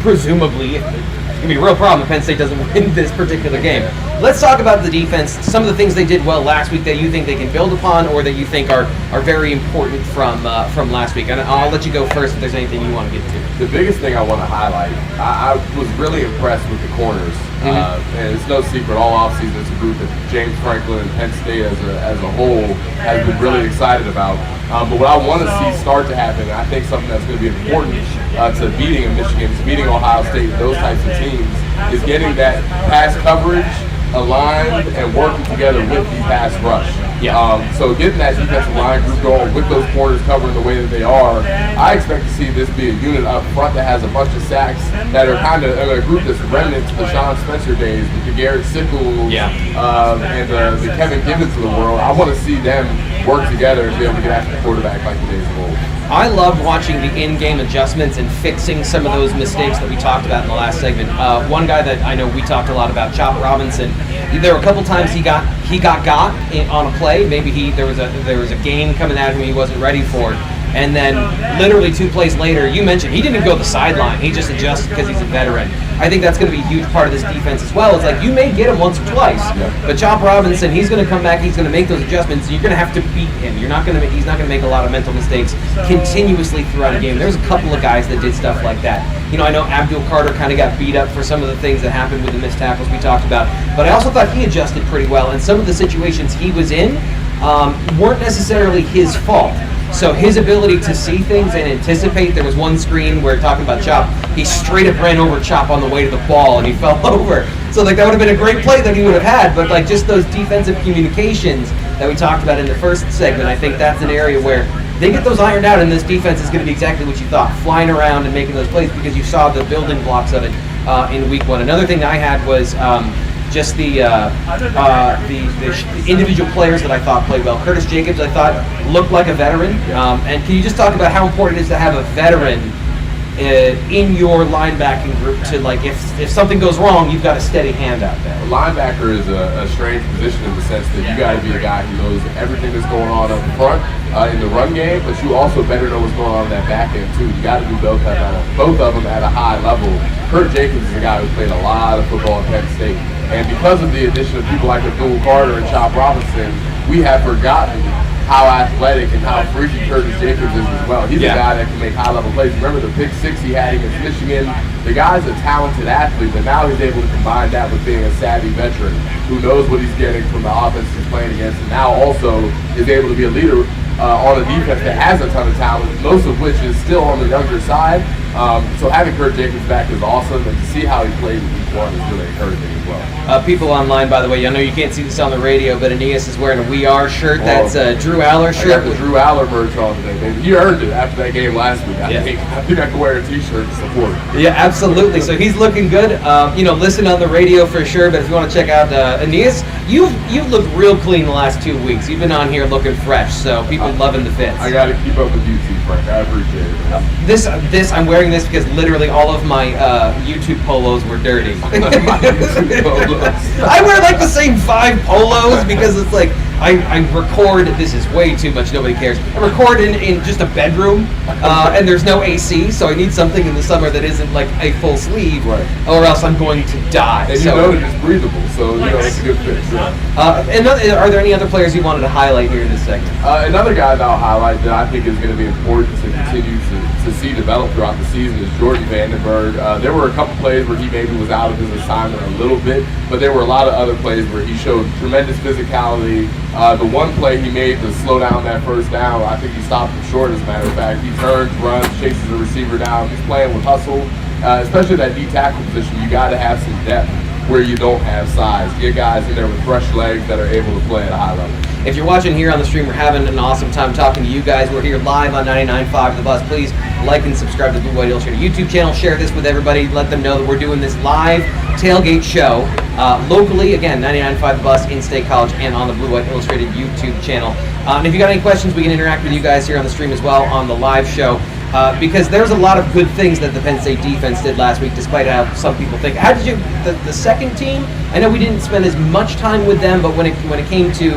presumably it's going to be a real problem if Penn State doesn't win this particular game. Let's talk about the defense, some of the things they did well last week that you think they can build upon or that you think are very important from last week. And I'll let you go first if there's anything you want to get to. The biggest thing I want to highlight, I was really impressed with the corners. And it's no secret, all offseason it's a group that James Franklin and Penn State as a whole has been really excited about. But what I want to see start to happen, and I think something that's going to be important to beating Michigan, to beating Ohio State, those types of teams, is getting that pass coverage aligned and working together with the pass rush. So getting that defensive line group going with those corners covering the way that they are, I expect to see this be a unit up front that has a bunch of sacks that are kind of a group that's remnant to the Sean Spencer days, with the Garrett Sickles and the Kevin Gibbons of the world. I want to see them work together and be able to get after the quarterback like the days of old. I loved watching the in-game adjustments and fixing some of those mistakes that we talked about in the last segment. One guy that I know we talked a lot about, Chop Robinson. There were a couple times he got on a play. Maybe there was a game coming at him he wasn't ready for, and then literally 2 plays later, you mentioned he didn't go to the sideline. He just adjusted because he's a veteran. I think that's going to be a huge part of this defense as well. It's like you may get him once or twice, but Chop Robinson, he's going to come back. He's going to make those adjustments. And you're going to have to beat him. He's not going to make a lot of mental mistakes continuously throughout a game. There's a couple of guys that did stuff like that. I know Abdul Carter kind of got beat up for some of the things that happened with the missed tackles we talked about, but I also thought he adjusted pretty well, and some of the situations he was in weren't necessarily his fault. So his ability to see things and anticipate, there was one screen where, talking about Chop, he straight up ran over Chop on the way to the ball and he fell over. So that would have been a great play that he would have had, but just those defensive communications that we talked about in the first segment, I think that's an area where they get those ironed out and this defense is going to be exactly what you thought, flying around and making those plays because you saw the building blocks of it in week 1. Another thing that I had was just the individual players that I thought played well. Curtis Jacobs, I thought, looked like a veteran. And can you just talk about how important it is to have a veteran in your linebacking group to, if something goes wrong, you've got a steady hand out there? A linebacker is a strange position in the sense that you got to be a guy who knows everything that's going on up front in the run game, but you also better know what's going on in that back end too. You got to do both of them at a high level. Kurt Jacobs is a guy who played a lot of football at Penn State. And because of the addition of people like Abdul Carter and Chop Robinson, we have forgotten how athletic and how freaky Curtis Jacobs is as well. He's a guy that can make high-level plays. Remember the pick six he had against Michigan? The guy's a talented athlete, but now he's able to combine that with being a savvy veteran who knows what he's getting from the offense he's playing against, and now also is able to be a leader on a defense that has a ton of talent, most of which is still on the younger side. So having Kurt Jacobs back is awesome, and to see how he played in week one is really encouraging as well. People online, by the way, I know you can't see this on the radio, but Aeneas is wearing a We Are shirt. That's Drew Aller shirt. I got the Drew Aller merch on today, baby. He earned it after that game last week. I think I can wear a T-shirt to support it. Yeah, absolutely. So he's looking good. Listen on the radio for sure, but if you want to check out Aeneas, you've looked real clean the last 2 weeks. You've been on here looking fresh, so people loving the fits. I got to keep up with you, Frank. I appreciate it. I'm wearing this because literally all of my YouTube polos were dirty. I wear like the same 5 polos because it's like I record. This is way too much. Nobody cares. I record in just a bedroom, and there's no AC, so I need something in the summer that isn't like a full sleeve, or else I'm going to die. And you know it's breathable, so it's a good fit. And are there any other players you wanted to highlight here in this segment? Another guy that I'll highlight that I think is going to be important to continue to see develop throughout the season is Jordan Vandenberg. There were a couple plays where he maybe was out of his assignment a little bit, but there were a lot of other plays where he showed tremendous physicality. The one play he made to slow down that first down, I think he stopped him short, as a matter of fact. He turns, runs, chases the receiver down. He's playing with hustle, especially that D tackle position. You got to have some depth where you don't have size. Get guys in there with fresh legs that are able to play at a high level. If you're watching here on the stream, we're having an awesome time talking to you guys. We're here live on 99.5 The Bus. Please like and subscribe to the Blue White Illustrated YouTube channel. Share this with everybody. Let them know that we're doing this live tailgate show locally. Again, 99.5 The Bus in State College and on the Blue White Illustrated YouTube channel. And if you got any questions, we can interact with you guys here on the stream as well on the live show. Because there's a lot of good things that the Penn State defense did last week, despite how some people think. How did you, the second team? I know we didn't spend as much time with them, but when it came to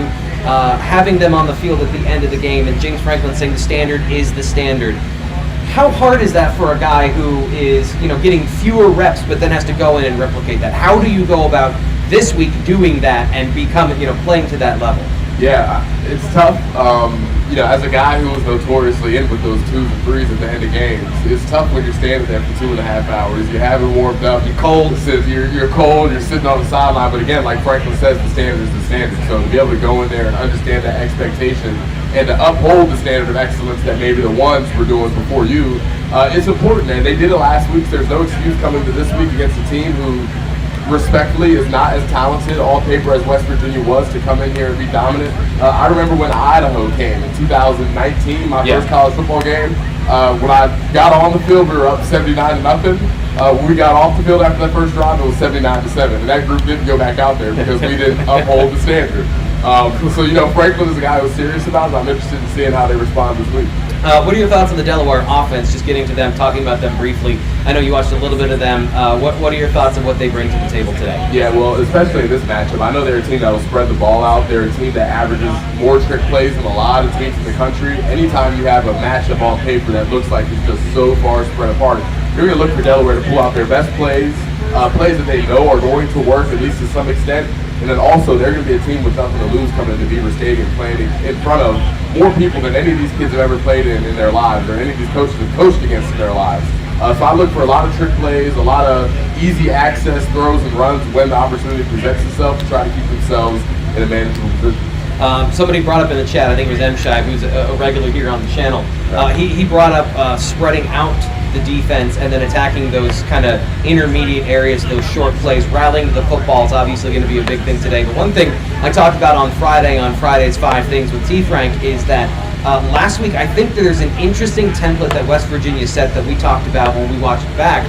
having them on the field at the end of the game, and James Franklin saying the standard is the standard, how hard is that for a guy who is getting fewer reps, but then has to go in and replicate that? How do you go about this week doing that and becoming playing to that level? Yeah, it's tough. As a guy who was notoriously in with those 2s and 3s at the end of games, it's tough when you're standing there for 2.5 hours. You haven't warmed up. You're cold. You're cold. You're sitting on the sideline. But again, like Franklin says, the standard is the standard. So to be able to go in there and understand that expectation and to uphold the standard of excellence that maybe the ones were doing before you, it's important. And they did it last week. So there's no excuse coming to this week against a team who, respectfully, is not as talented all paper as West Virginia was to come in here and be dominant. I remember when Idaho came in 2019, my first college football game. When I got on the field, we were up 79-0. When we got off the field after that first drive, it was 79-7, and that group didn't go back out there because we didn't uphold the standard. Franklin is a guy who's serious about it. I'm interested in seeing how they respond this week. What are your thoughts on the Delaware offense? Just getting to them, talking about them briefly. I know you watched a little bit of them. What are your thoughts on what they bring to the table today? Yeah, well, especially in this matchup, I know they're a team that will spread the ball out. They're a team that averages more trick plays than a lot of teams in the country. Anytime you have a matchup on paper that looks like it's just so far spread apart, you're going to look for Delaware to pull out their best plays, plays that they know are going to work at least to some extent. And then also, they're going to be a team with nothing to lose coming into Beaver Stadium, playing in front of more people than any of these kids have ever played in their lives, or any of these coaches have coached against in their lives. So I look for a lot of trick plays, a lot of easy access throws and runs when the opportunity presents itself to try to keep themselves in a manageable position. Somebody brought up in the chat, I think it was M. Shive, who's a regular here on the channel. He brought up spreading out the defense and then attacking those kind of intermediate areas, those short plays. Rallying to the football is obviously going to be a big thing today. But one thing I talked about on Friday's 5 Things with T. Frank is that last week I think there's an interesting template that West Virginia set that we talked about when we watched it back.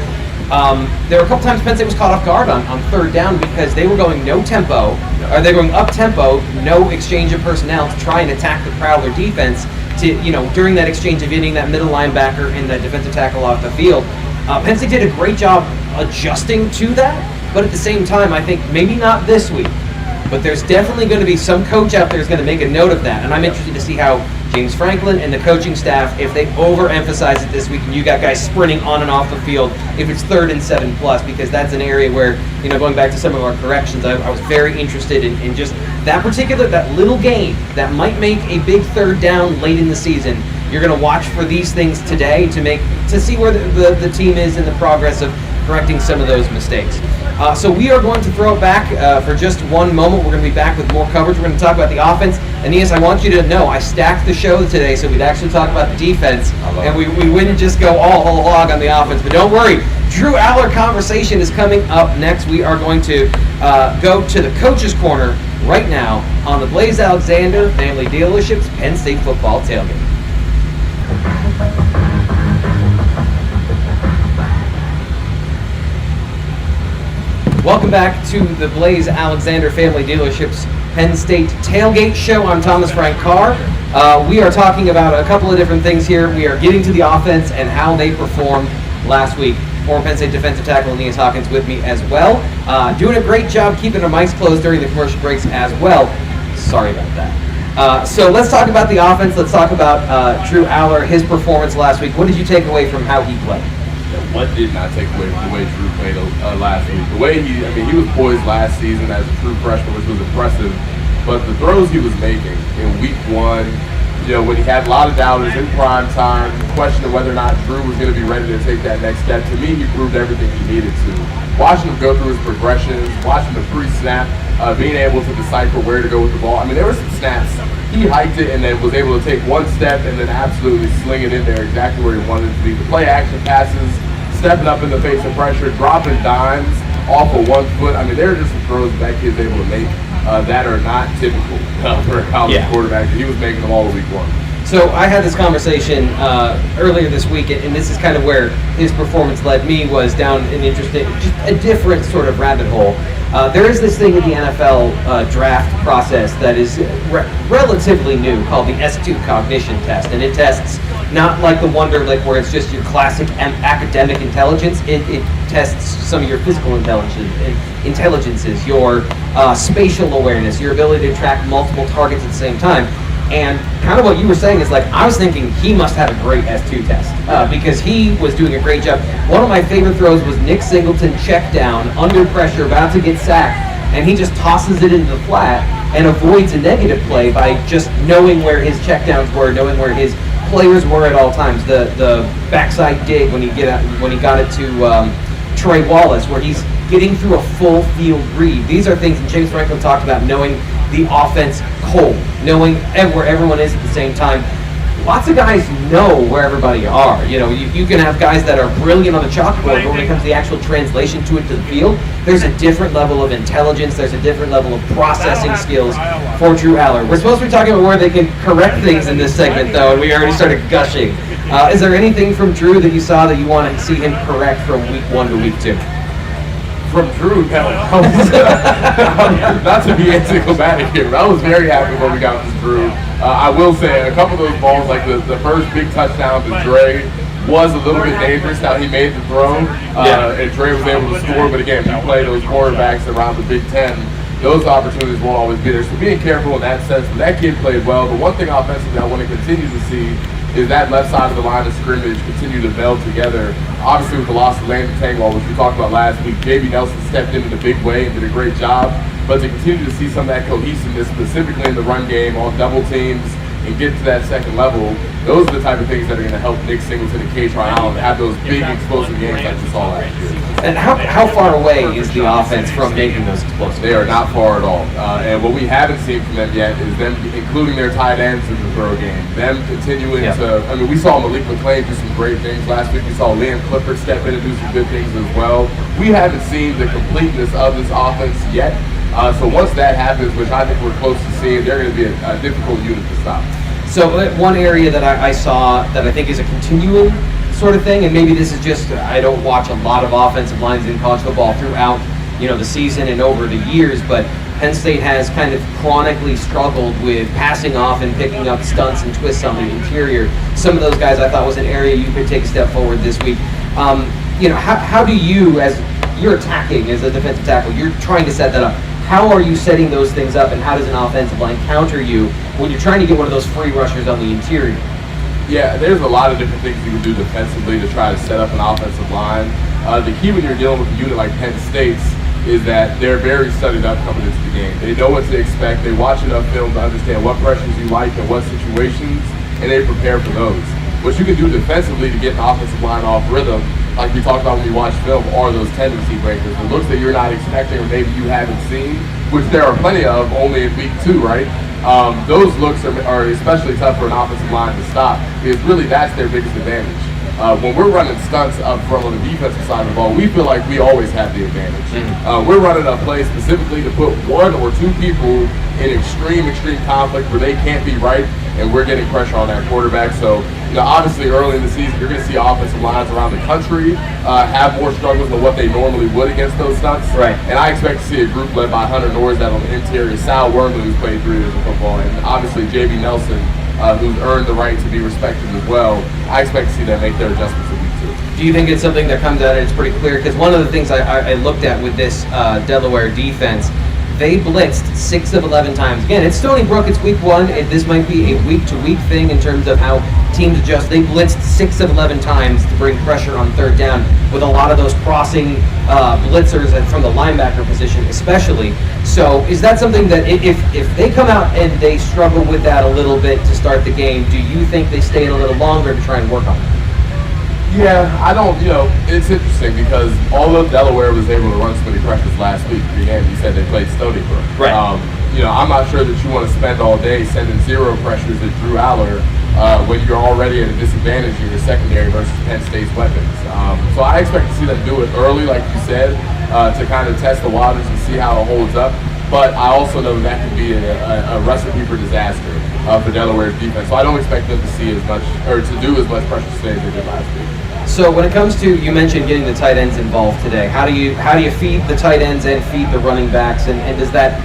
There were a couple times Penn State was caught off guard on third down because they were going no tempo, or they were going up tempo, no exchange of personnel to try and attack the Prowler defense. During that exchange of hitting that middle linebacker and that defensive tackle off the field, Penn State did a great job adjusting to that. But at the same time, I think maybe not this week, but there's definitely going to be some coach out there who's going to make a note of that. And I'm interested to see how James Franklin and the coaching staff, if they overemphasize it this week and you got guys sprinting on and off the field, if it's 3rd and 7+, because that's an area where, going back to some of our corrections, I was very interested in just that little game that might make a big 3rd down late in the season. You're going to watch for these things today to see where the team is in the progress of correcting some of those mistakes. So we are going to throw it back for just one moment. We're going to be back with more coverage. We're going to talk about the offense. Aeneas, I want you to know I stacked the show today so we'd actually talk about the defense, and we wouldn't just go all whole hog on the offense. But don't worry, Drew Aller conversation is coming up next. We are going to go to the Coach's Corner right now on the Blaze Alexander Family Dealerships Penn State Football Tailgate. Welcome back to the Blaze Alexander Family Dealerships Penn State Tailgate Show. I'm Thomas Frank Carr. We are talking about a couple of different things here. We are getting to the offense and how they performed last week. Former Penn State defensive tackle Aeneas Hawkins with me as well. Doing a great job keeping our mics closed during the commercial breaks as well. Sorry about that. So let's talk about the offense. Let's talk about Drew Aller, his performance last week. What did you take away from how he played? What did not take away from the way Drew played last week? The way he was poised last season as a true freshman, which was impressive. But the throws he was making in week 1, when he had a lot of doubters in prime time, questioning whether or not Drew was going to be ready to take that next step, to me, he proved everything he needed to. Watching him go through his progressions, watching the pre-snap, being able to decipher where to go with the ball. There were some snaps. He hiked it and then was able to take one step and then absolutely sling it in there exactly where he wanted it to be. The play action passes, stepping up in the face of pressure, dropping dimes off of 1 foot. There are just some throws that kid's able to make that are not typical for a college quarterback. He was making them all week 1. So I had this conversation earlier this week, and this is kind of where his performance led me, was down an interesting, just a different sort of rabbit hole. There is this thing in the NFL draft process that is relatively new called the S2 cognition test, and it tests not like the Wonderlic where it's just your classic academic intelligence. It tests some of your physical intelligences, your spatial awareness, your ability to track multiple targets at the same time. And kind of what you were saying is I was thinking he must have a great S2 test because he was doing a great job. One of my favorite throws was Nick Singleton check down, under pressure, about to get sacked, and he just tosses it into the flat and avoids a negative play by just knowing where his checkdowns were, knowing where his players were at all times. The backside dig when he got it to Troy Wallace, where he's getting through a full field read. These are things, and James Franklin talked about knowing the offense cold, knowing where everyone is at the same time. Lots of guys know where everybody are. You can have guys that are brilliant on the chalkboard, but when it comes to the actual translation to the field, there's a different level of intelligence, there's a different level of processing skills for Drew Aller. We're supposed to be talking about where they can correct things in this segment, though, and we already started gushing. Is there anything from Drew that you saw that you want to see him correct from week 1 to week 2? From Drew, not to be anticlimactic here, but I was very happy when we got from Drew. I will say a couple of those balls, like the first big touchdown to Dre, was a little bit dangerous how he made the throw, and Dre was able to score. But again, you play those quarterbacks around the Big Ten, those opportunities won't always be there. So being careful in that sense, but that kid played well. The one thing offensively I want to continue to see is that left side of the line of scrimmage continue to meld together. Obviously with the loss of Landon Tangwall, which we talked about last week, J.B. Nelson stepped in a big way and did a great job. But to continue to see some of that cohesiveness, specifically in the run game, on double teams, and get to that second level, those are the type of things that are going to help Nick Singleton and K-Tron Allen have those big explosive games like we saw last year. And how far away is the offense from making those explosive? They are not far at all. And what we haven't seen from them yet is them including their tight ends in the throw game. Them continuing to, we saw Malik McClain do some great things last week. We saw Liam Clifford step in and do some good things as well. We haven't seen the completeness of this offense yet. So once that happens, which I think we're close to seeing, they're going to be a difficult unit to stop. So one area that I saw that I think is a continuing sort of thing, and maybe this is just, I don't watch a lot of offensive lines in college football throughout the season and over the years, but Penn State has kind of chronically struggled with passing off and picking up stunts and twists on the interior. Some of those guys I thought was an area you could take a step forward this week. How do you, as you're attacking as a defensive tackle, you're trying to set that up, How are you setting those things up, and how does an offensive line counter you when you're trying to get one of those free rushers on the interior? Yeah, there's a lot of different things you can do defensively to try to set up an offensive line. The key when you're dealing with a unit like Penn State's is that they're very studied up coming into the game. They know what to expect. They watch enough film to understand what pressures you like and what situations, and they prepare for those. What you can do defensively to get an offensive line off rhythm, like we talked about when we watch film, are those tendency breakers. The looks that you're not expecting or maybe you haven't seen, which there are plenty of only in week 2, right? Those looks are especially tough for an offensive line to stop, because really that's their biggest advantage. When we're running stunts up front on the defensive side of the ball, we feel like we always have the advantage. We're running a play specifically to put 1 or 2 people in extreme conflict where they can't be right, and we're getting pressure on that quarterback. So, obviously early in the season, you're going to see offensive lines around the country have more struggles than what they normally would against those stunts. Right. And I expect to see a group led by Hunter Norris that on the interior, Sal Wormley, who's played 3 years of football, and obviously J.B. Nelson, who's earned the right to be respected as well. I expect to see them make their adjustments in week 2. Do you think it's something that comes out and it's pretty clear? Because one of the things I looked at with this Delaware defense, they blitzed 6 of 11 times. Again, it's Stony Brook, it's week 1. This might be a week-to-week thing in terms of how teams adjust. They blitzed 6 of 11 times to bring pressure on 3rd down, with a lot of those crossing blitzers and from the linebacker position especially. So is that something that if they come out and they struggle with that a little bit to start the game, do you think they stay in a little longer to try and work on it? Yeah, I don't, it's interesting because although Delaware was able to run so many pressures last week, again, you said they played Stony Brook. Right. I'm not sure that you want to spend all day sending 0 pressures at Drew Aller when you're already at a disadvantage in your secondary versus Penn State's weapons. So I expect to see them do it early, like you said, to kind of test the waters and see how it holds up. But I also know that could be a recipe for disaster for Delaware's defense. So I don't expect them to see as much, or to do as much pressure today as they did last week. So when it comes to, you mentioned getting the tight ends involved today. How do you feed the tight ends and feed the running backs, and does that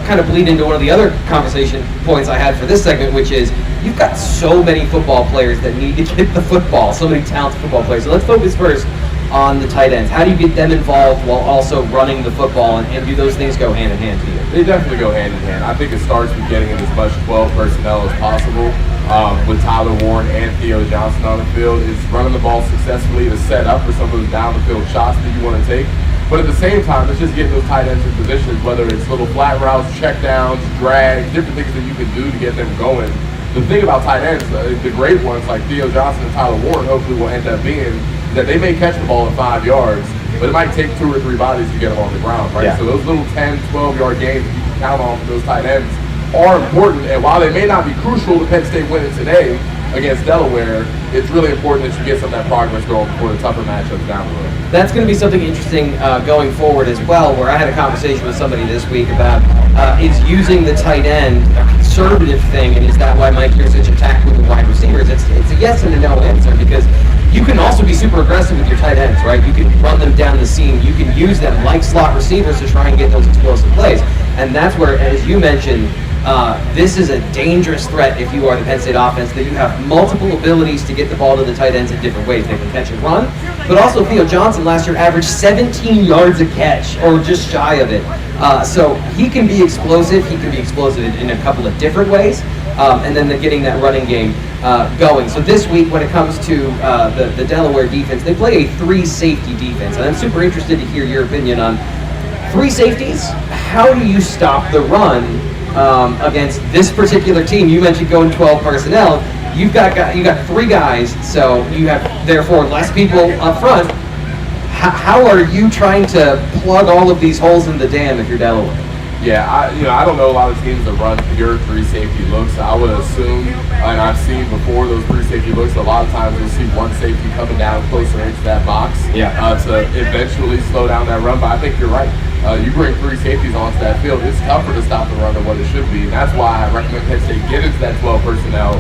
kind of bleed into one of the other conversation points I had for this segment, which is you've got so many football players that need to get the football, so many talented football players. So let's focus first on the tight ends. How do you get them involved while also running the football, and do those things go hand in hand to you? They definitely go hand in hand. I think it starts with getting in as much 12 personnel as possible. With Tyler Warren and Theo Johnson on the field, is running the ball successfully to set up for some of those down the field shots that you want to take. But at the same time, it's just getting those tight ends in positions, whether it's little flat routes, check downs, drags, different things that you can do to get them going. The thing about tight ends, the great ones like Theo Johnson and Tyler Warren hopefully will end up being that they may catch the ball at 5 yards, but it might take 2 or 3 bodies to get them on the ground, right? Yeah. So those little 10, 12-yard games that you can count on for those tight ends are important, and while they may not be crucial to Penn State winning today against Delaware, it's really important that you get some of that progress going for the tougher matchups down the road. That's going to be something interesting going forward as well, where I had a conversation with somebody this week about is using the tight end a conservative thing, and is that why Mike you're such attack with the wide receivers? It's a yes and a no answer, because you can also be super aggressive with your tight ends, right? You can run them down the seam. You can use them like slot receivers to try and get those explosive plays. And that's where, as you mentioned, this is a dangerous threat if you are the Penn State offense, that you have multiple abilities to get the ball to the tight ends in different ways. They can catch and run, but also Theo Johnson last year averaged 17 yards a catch, or just shy of it. So he can be explosive. He can be explosive in a couple of different ways, and then getting that running game going. So this week, when it comes to the Delaware defense, they play a 3-safety defense, and I'm super interested to hear your opinion on 3 safeties. How do you stop the run against this particular team? You mentioned going 12 personnel. You got 3 guys, so you have therefore less people up front. How are you trying to plug all of these holes in the dam if you're Delaware? Yeah, I don't know a lot of teams that run pure 3 safety looks. I would assume, and I've seen before those 3 safety looks, a lot of times you'll see 1 safety coming down closer into that box to eventually slow down that run. But I think you're right. You bring 3 safeties onto that field, it's tougher to stop the run than what it should be. And that's why I recommend Penn State get into that 12 personnel,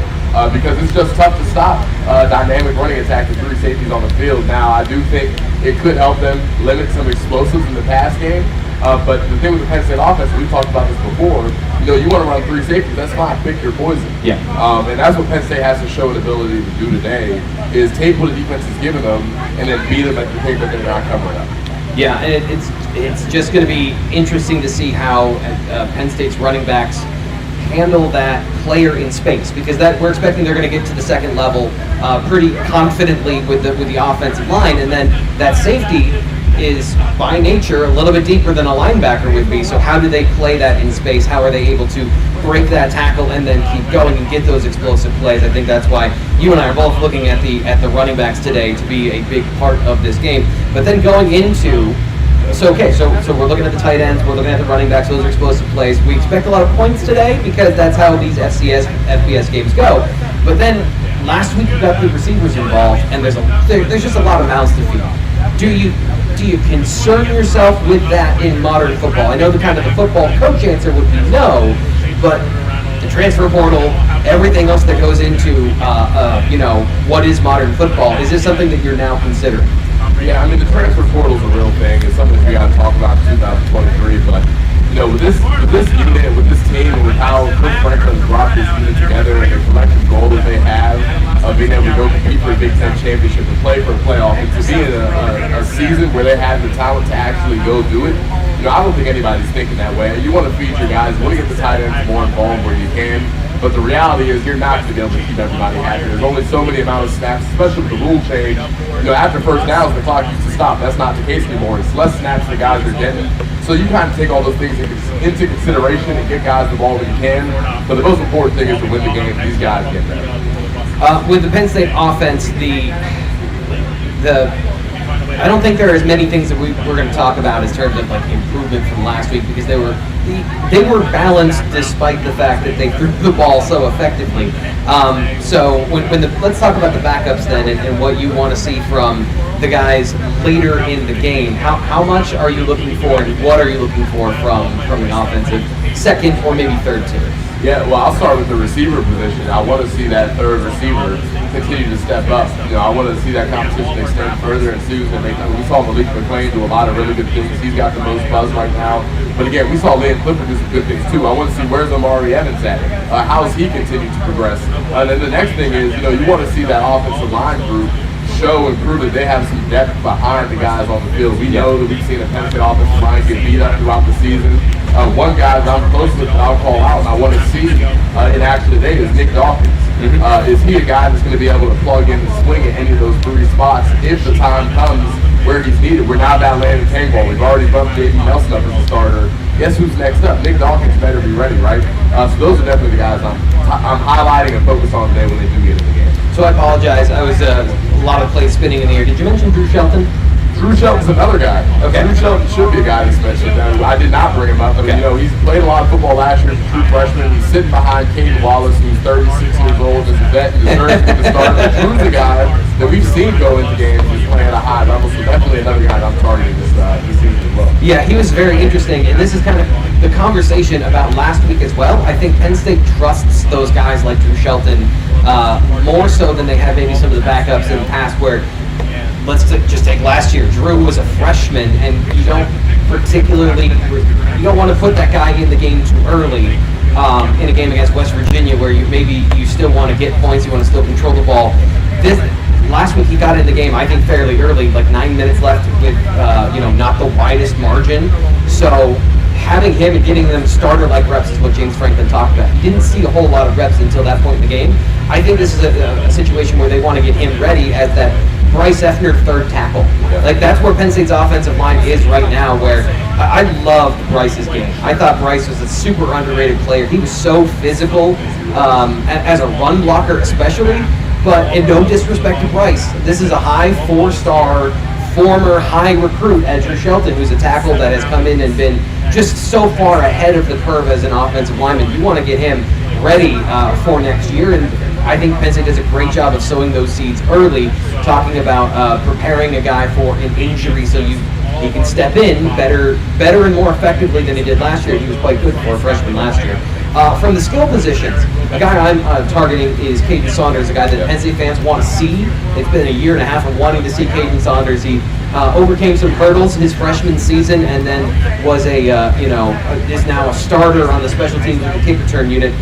because it's just tough to stop dynamic running attack with 3 safeties on the field. Now, I do think it could help them limit some explosives in the pass game. But the thing with the Penn State offense, we've talked about this before, you want to run 3 safeties, that's fine, pick your poison. Yeah. And that's what Penn State has to show an ability to do today, is take what the defense is giving them and then beat them at the thing that they're not covering up. Yeah, and it's just going to be interesting to see how Penn State's running backs handle that player in space, because that we're expecting they're going to get to the second level pretty confidently with the offensive line, and then that safety is by nature a little bit deeper than a linebacker would be. So how do they play that in space? How are they able to break that tackle and then keep going and get those explosive plays? I think that's why you and I are both looking at the running backs today to be a big part of this game. But then going into so we're looking at the tight ends, we're looking at the running backs, those are explosive plays. We expect a lot of points today because that's how these FBS games go. But then last week we got the receivers involved, and there's just a lot of mouths to feed. Do you concern yourself with that in modern football? I know the football coach answer would be no, but the transfer portal, everything else that goes into what is modern football, is this something that you're now considering? Yeah, I mean, the transfer portal is a real thing. It's something we got to talk about in 2023. But, with this unit, with this team, and with how Chris Franklin brought this unit together and the collective goal that they have of being able to go compete for a Big Ten championship and play for a playoff, and to be in a season where they have the talent to actually go do it, I don't think anybody's thinking that way. You want to feed your guys, you want to get the tight ends more involved where you can. But the reality is you're not going to be able to keep everybody happy. There's only so many amount of snaps, especially with the rule change. After first downs, the clock used to stop. That's not the case anymore. It's less snaps the guys are getting. So you kind of take all those things into consideration and get guys the ball when you can. But the most important thing is to win the game. These guys get there. With the Penn State offense, I don't think there are as many things that we're going to talk about in terms of improvement from last week, because they were balanced despite the fact that they threw the ball so effectively. So let's talk about the backups then and what you want to see from the guys later in the game. How much are you looking for, and what are you looking for from the offensive second or maybe third tier? Yeah, well, I'll start with the receiver position. I want to see that third receiver continue to step up. I want to see that competition extend further and Susan. We saw Malik McClain do a lot of really good things. He's got the most buzz right now. But again, we saw Liam Clifford do some good things too. I want to see where's Amari Evans at. How has he continued to progress? And then the next thing is, you want to see that offensive line group show and prove that they have some depth behind the guys on the field. We know that we've seen a Penn State offensive line get beat up throughout the season. One guy that I'm close with that I'll call out and I want to see in action today is Nick Dawkins. Is he a guy that's going to be able to plug in and swing at any of those three spots if the time comes where he's needed? We're now down Landon Tangwall. We've already bumped J.B. Nelson up as a starter. Guess who's next up? Nick Dawkins better be ready, right? So those are definitely the guys I'm highlighting and focus on today when they do get in the game. So I apologize. I was a lot of plays spinning in the air. Did you mention Drew Shelton? Drew Shelton's another guy. Okay. Drew Shelton should be a guy that's mentioned. I did not bring him up. I mean, he's played a lot of football last year as a true freshman. He's sitting behind Caden Wallace, who's 36 years old, as a vet, and deserves to be the starter. Drew's a guy that we've seen go into games and play at a high level, so definitely another guy that I'm targeting this season as well. Yeah, he was very interesting, and this is kind of the conversation about last week as well. I think Penn State trusts those guys like Drew Shelton more so than they have maybe some of the backups in the past, where let's just take last year. Drew was a freshman, and you don't want to put that guy in the game too early in a game against West Virginia, where you still want to get points, you want to still control the ball. Last week he got in the game, I think, fairly early, like 9 minutes left with not the widest margin. So having him and getting them starter-like reps is what James Franklin talked about. He didn't see a whole lot of reps until that point in the game. I think this is a situation where they want to get him ready as that Bryce Effner third tackle. Like, that's where Penn State's offensive line is right now, where I loved Bryce's game. I thought Bryce was a super underrated player. He was so physical as a run blocker especially, but in no disrespect to Bryce, this is a high four-star former high recruit, Drew Shelton, who's a tackle that has come in and been just so far ahead of the curve as an offensive lineman. You want to get him ready for next year, and I think Penn State does a great job of sowing those seeds early, talking about preparing a guy for an injury so he can step in better and more effectively than he did last year. He was quite good for a freshman last year. From the skill positions, a guy I'm targeting is Caden Saunders, a guy that Penn State fans want to see. It's been a year and a half of wanting to see Caden Saunders. He overcame some hurdles his freshman season, and then was is now a starter on the special teams with the kick return unit.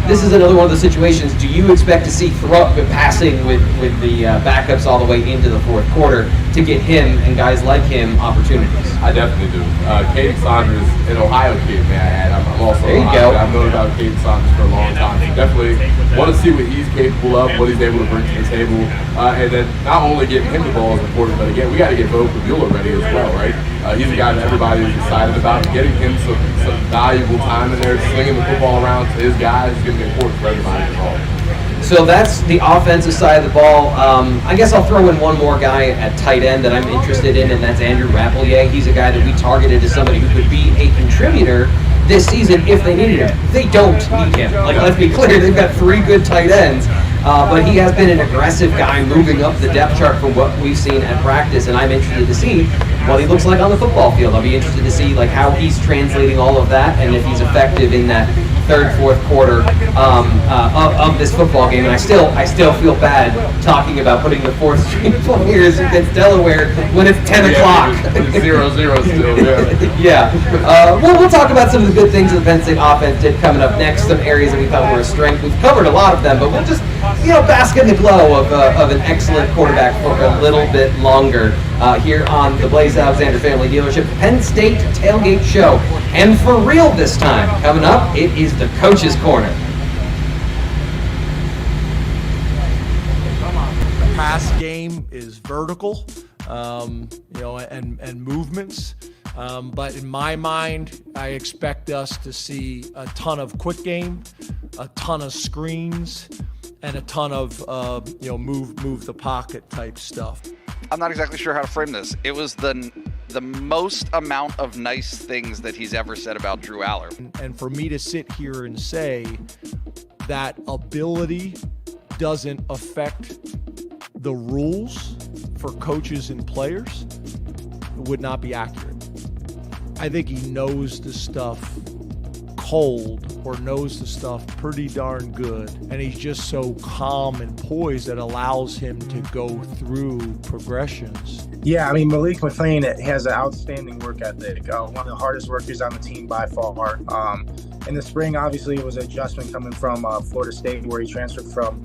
This is another one of the situations. Do you expect to see passing with the backups all the way into the fourth quarter to get him and guys like him opportunities? I definitely do. Kaden Saunders, an Ohio kid, may I add. I'm also there you Ohio. go. I've known about Kaden Saunders for a long time. So definitely want to see what he's capable of, what he's able to bring to the table, and then not only getting him the ball is important, but again, we got to get Bo Bueller ready as well, right? He's a guy that everybody is excited about. Getting him some valuable time in there, slinging the football around to his guys is going to be important for everybody involved. So that's the offensive side of the ball. I guess I'll throw in one more guy at tight end that I'm interested in, and that's Andrew Rappelier. He's a guy that we targeted as somebody who could be a contributor this season if they needed him. They don't need him. Like, let's be clear, they've got 3 good tight ends. But he has been an aggressive guy moving up the depth chart from what we've seen at practice, and I'm interested to see what he looks like on the football field. I'll be interested to see like how he's translating all of that and if he's effective in that third, fourth quarter of this football game. And I still feel bad talking about putting the fourth string players against Delaware when it's 10 o'clock. 0-0 still, yeah. Yeah. We'll talk about some of the good things that the Penn State offense did coming up next, some areas that we thought were a strength. We've covered a lot of them, but we'll just bask in the glow of an excellent quarterback for a little bit longer here on the Blaze Alexander Family Dealership Penn State Tailgate Show. And for real this time, coming up, it is the Coach's Corner. The pass game is vertical, and movements. But in my mind, I expect us to see a ton of quick game, a ton of screens, and a ton of move the pocket type stuff. I'm not exactly sure how to frame this. It was the most amount of nice things that he's ever said about Drew Aller. And for me to sit here and say that ability doesn't affect the rules for coaches and players would not be accurate. I think he knows the stuff cold or knows the stuff pretty darn good, and he's just so calm and poised that allows him to go through progressions. Yeah, I mean, Malik McLean has an outstanding work ethic, one of the hardest workers on the team by far. In the spring, obviously, it was an adjustment coming from Florida State, where he transferred from.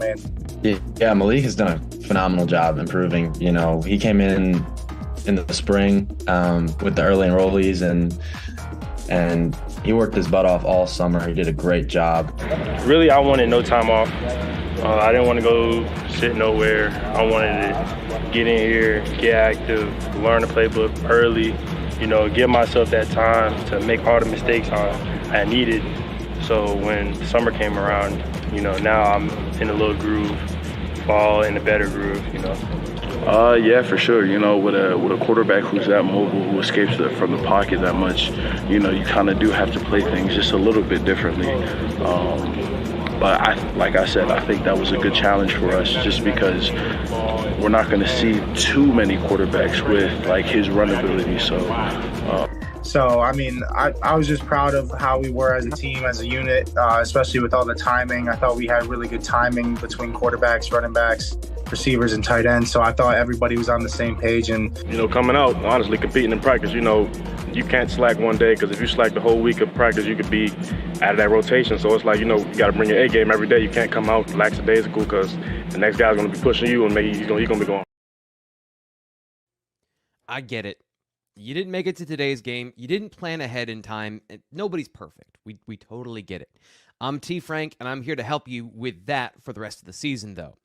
Yeah, Malik has done a phenomenal job improving. He came in the spring with the early enrollees, and he worked his butt off all summer. He did a great job. Really, I wanted no time off. I didn't want to go sit nowhere. I wanted to get in here, get active, learn the playbook early, give myself that time to make all the mistakes I needed. So when summer came around, now I'm in a little groove, fall in a better groove, Yeah, for sure. With a quarterback who's that mobile, who escapes from the pocket that much, you kind of do have to play things just a little bit differently. But like I said, I think that was a good challenge for us, just because we're not going to see too many quarterbacks with like his run ability. So, I mean, I was just proud of how we were as a team, as a unit, especially with all the timing. I thought we had really good timing between quarterbacks, running backs, receivers, and tight ends. So I thought everybody was on the same page. And coming out, honestly, competing in practice, you can't slack one day, because if you slack the whole week of practice, you could be out of that rotation. So it's like, you got to bring your A game every day. You can't come out lackadaisical, because the next guy's going to be pushing you, and maybe he's going to be going. I get it. You didn't make it to today's game. You didn't plan ahead in time. Nobody's perfect. We totally get it. I'm T. Frank, and I'm here to help you with that for the rest of the season, though.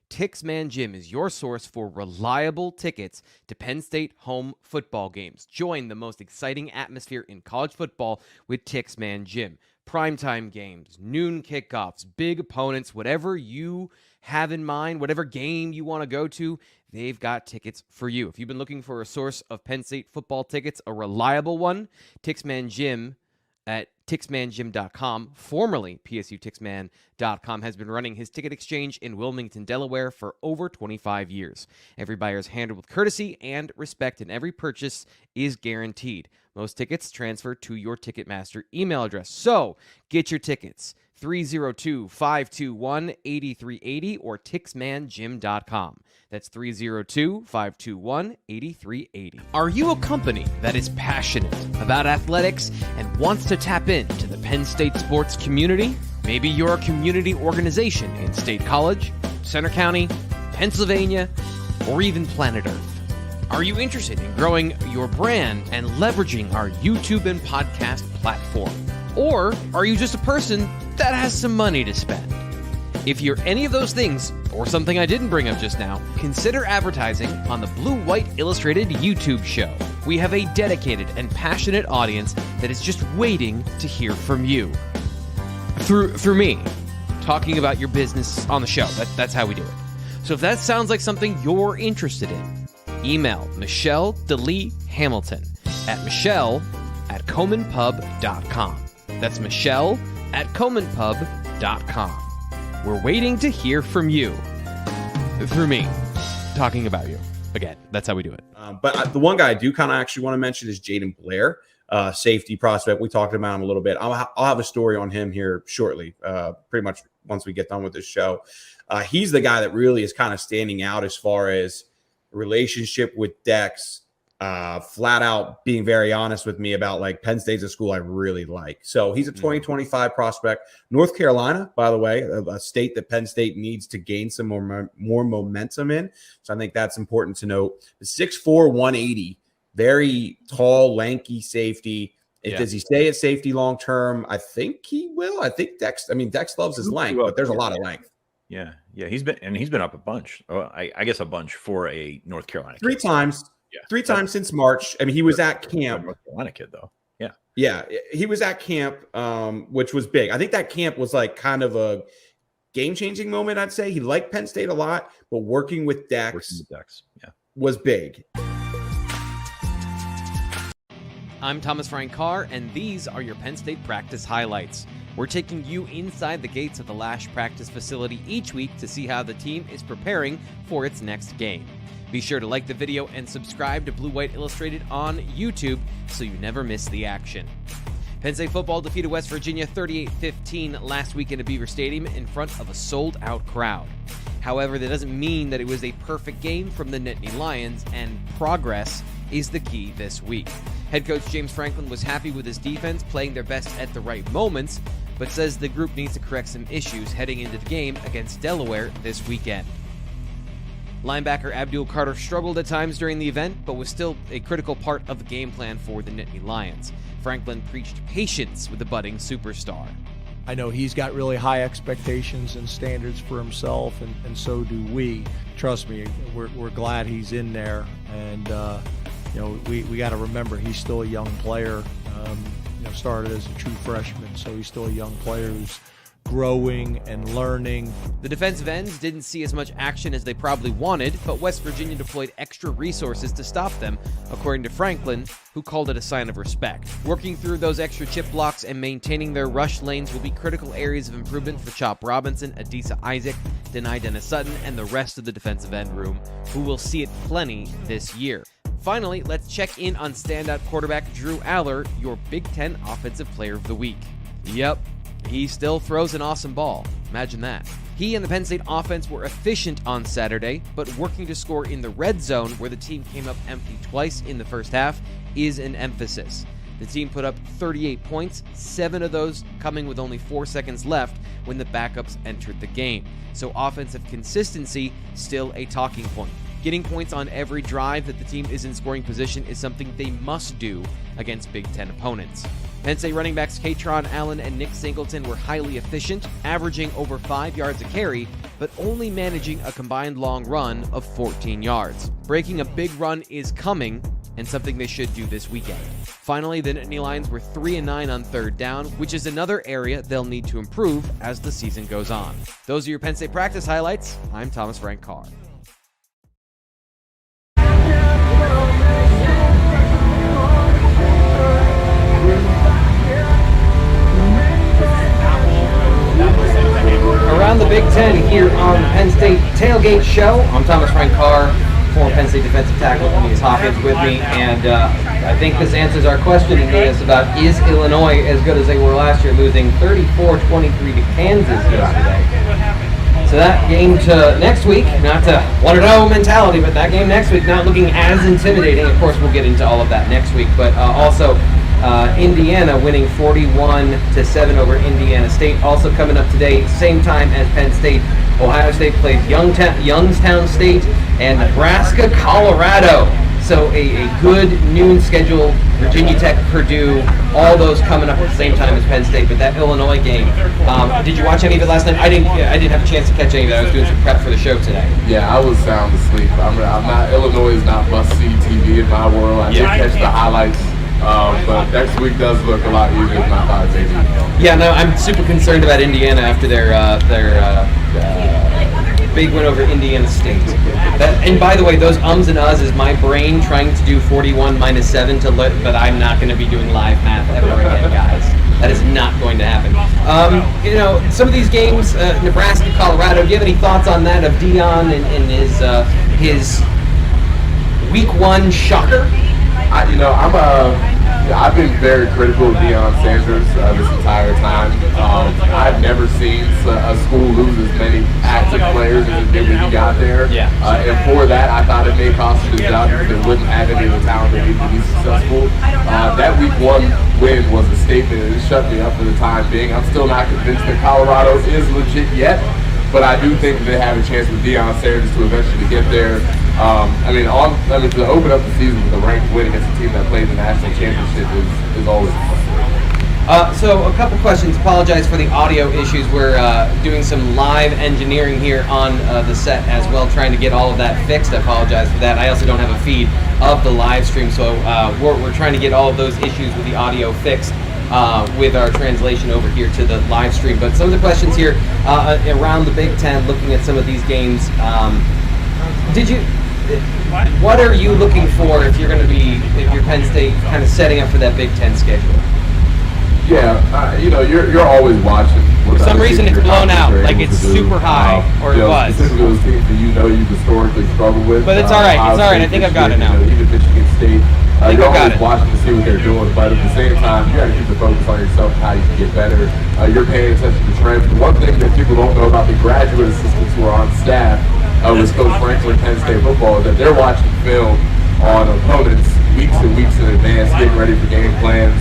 Tixman Gym is your source for reliable tickets to Penn State home football games. Join the most exciting atmosphere in college football with Tixman Gym. Primetime games, noon kickoffs, big opponents, whatever you have in mind, whatever game you want to go to, they've got tickets for you. If you've been looking for a source of Penn State football tickets, a reliable one, Tixman Gym at TixmanGym.com, formerly PSUTixman.com, has been running his ticket exchange in Wilmington, Delaware for over 25 years. Every buyer is handled with courtesy and respect, and every purchase is guaranteed. Most tickets transfer to your Ticketmaster email address. So get your tickets, 302-521-8380 or TixmanGym.com. That's 302-521-8380. Are you a company that is passionate about athletics and wants to tap into the Penn State sports community? Maybe you're a community organization in State College, Center County, Pennsylvania, or even planet Earth. Are you interested in growing your brand and leveraging our YouTube and podcast platform? Or are you just a person that has some money to spend? If you're any of those things, or something I didn't bring up just now, consider advertising on the Blue White Illustrated YouTube show. We have a dedicated and passionate audience that is just waiting to hear from you. Through me, talking about your business on the show. That's how we do it. So if that sounds like something you're interested in, email Michelle DeLee Hamilton at michelle@comanpub.com. That's michelle@comanpub.com. We're waiting to hear from you. Through me, talking about you. Again, that's how we do it. But the one guy I do kind of actually want to mention is Jaden Blair, safety prospect. We talked about him a little bit. I'll have a story on him here shortly, pretty much once we get done with this show. He's the guy that really is kind of standing out as far as relationship with Dex, flat out being very honest with me about like Penn State's a school I really like. So he's a 2025 prospect. North Carolina, by the way, a state that Penn State needs to gain some more momentum in. So I think that's important to note. 6'4", 180, very tall, lanky safety. Does he stay at safety long term? I think he will. I think Dex loves his length, but there's a lot of length. Yeah. He's been up a bunch. I guess a bunch for a North Carolina kid. Three times since March. I mean, he was at camp. North Carolina kid, though. Yeah. Yeah, he was at camp, which was big. I think that camp was like kind of a game-changing moment, I'd say. He liked Penn State a lot, but working with Dex was big. I'm Thomas Ryan Carr, and these are your Penn State practice highlights. We're taking you inside the gates of the Lash practice facility each week to see how the team is preparing for its next game. Be sure to like the video and subscribe to Blue White Illustrated on YouTube so you never miss the action. Penn State football defeated West Virginia 38-15 last weekend at Beaver Stadium in front of a sold-out crowd. However, that doesn't mean that it was a perfect game from the Nittany Lions, and progress is the key this week. Head coach James Franklin was happy with his defense playing their best at the right moments, but says the group needs to correct some issues heading into the game against Delaware this weekend. Linebacker Abdul Carter struggled at times during the event, but was still a critical part of the game plan for the Nittany Lions. Franklin preached patience with the budding superstar. I know he's got really high expectations and standards for himself, and so do we. Trust me, we're glad he's in there, and we got to remember he's still a young player. Started as a true freshman, so he's still a young player who's growing and learning. The defensive ends didn't see as much action as they probably wanted, but West Virginia deployed extra resources to stop them, according to Franklin, who called it a sign of respect. Working through those extra chip blocks and maintaining their rush lanes will be critical areas of improvement for Chop Robinson, Adisa Isaac, Denai Dennis Sutton, and the rest of the defensive end room, who will see it plenty this year. Finally, let's check in on standout quarterback Drew Aller, your Big Ten Offensive Player of the Week. Yep, he still throws an awesome ball. Imagine that. He and the Penn State offense were efficient on Saturday, but working to score in the red zone, where the team came up empty twice in the first half, is an emphasis. The team put up 38 points, 7 of those coming with only 4 seconds left when the backups entered the game. So offensive consistency still a talking point. Getting points on every drive that the team is in scoring position is something they must do against Big Ten opponents. Penn State running backs Katron Allen and Nick Singleton were highly efficient, averaging over 5 yards a carry, but only managing a combined long run of 14 yards. Breaking a big run is coming, and something they should do this weekend. Finally, the Nittany Lions were 3-9 on third down, which is another area they'll need to improve as the season goes on. Those are your Penn State practice highlights. I'm Thomas Frank Carr. Around the Big Ten here on the Penn State Tailgate Show. I'm Thomas Frank Carr, former Penn State defensive tackle, Aeneas Hawkins with me, and I think this answers our question, Aeneas, about is Illinois as good as they were last year, losing 34-23 to Kansas yesterday. So that game to next week, not to 1-0 mentality, but that game next week not looking as intimidating. Of course, we'll get into all of that next week, but also Indiana winning 41-7 over Indiana State. Also coming up today, same time as Penn State, Ohio State plays Youngstown State and Nebraska, Colorado. So a good noon schedule. Virginia Tech, Purdue, all those coming up at the same time as Penn State. But that Illinois game, did you watch any of it last night? I didn't have a chance to catch any of it. I was doing some prep for the show today. Yeah, I was sound asleep. I'm not. Illinois is not must-see TV in my world. I did catch the highlights. But next week does look a lot easier than I thought it would be. Yeah, no, I'm super concerned about Indiana after their big win over Indiana State. And by the way, those ums and uhs is my brain trying to do 41 minus 7 but I'm not going to be doing live math ever again, guys. That is not going to happen. Some of these games, Nebraska, Colorado. Do you have any thoughts on that of Dion and his week 1 shocker? I've been very critical of Deion Sanders this entire time. I've never seen a school lose as many active players as it did when he got there. Yeah. And for that, I thought it may cost him his job because it wouldn't have any of the talent they need to be successful. That week 1 win was a statement, and it shut me up for the time being. I'm still not convinced that Colorado is legit yet, but I do think that they have a chance with Deion Sanders to eventually get there. To open up the season with a ranked win against a team that played the national championship is always fun. So a couple questions. Apologize for the audio issues. We're doing some live engineering here on the set as well, trying to get all of that fixed. I apologize for that. I also don't have a feed of the live stream, so we're trying to get all of those issues with the audio fixed with our translation over here to the live stream. But some of the questions here around the Big Ten, looking at some of these games. What are you looking for if you're Penn State kind of setting up for that Big Ten schedule? Yeah, you're always watching. For some reason, it's blown out, like it's super high, or it was. Specifically those teams that you've historically struggled with. But it's all right. It's all right. I think I've got it now. Even Michigan State, you're always watching to see what they're doing. But at the same time, you got to keep the focus on yourself and how you can get better. You're paying attention to trends. One thing that people don't know about the graduate assistants who are on staff with Coach Franklin Penn State football is that they're watching film on opponents weeks and weeks in advance, getting ready for game plans,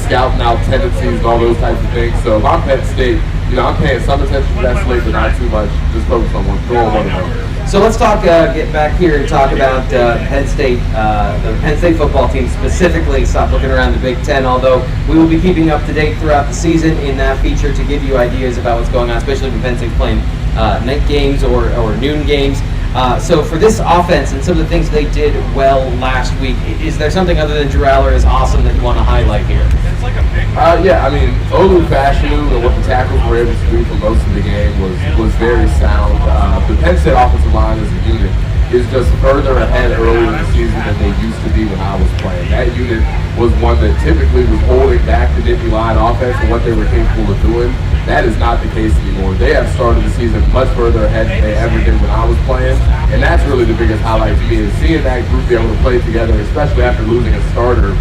scouting out tendencies and all those types of things. So if I'm Penn State, I'm paying some attention to that slate, but not too much. Just focus on one of them. So let's get back here and talk about Penn State, the Penn State football team specifically. Stop looking around the Big Ten, although we will be keeping up to date throughout the season in that feature to give you ideas about what's going on, especially when Penn State's playing night games or noon games. So for this offense and some of the things they did well last week, is there something other than Drew Aller is awesome that you want to highlight here? Olu Fashion and what the tackles were able to do for most of the game was very sound. The Penn State offensive line as a unit is just further ahead early in the season than they used to be when I was playing. That unit was one that typically was holding back the Nittany Lion offense and what they were capable of doing. That is not the case anymore. They have started the season much further ahead than they ever did when I was playing, and that's really the biggest highlight to me is seeing that group be able to play together, especially after losing a starter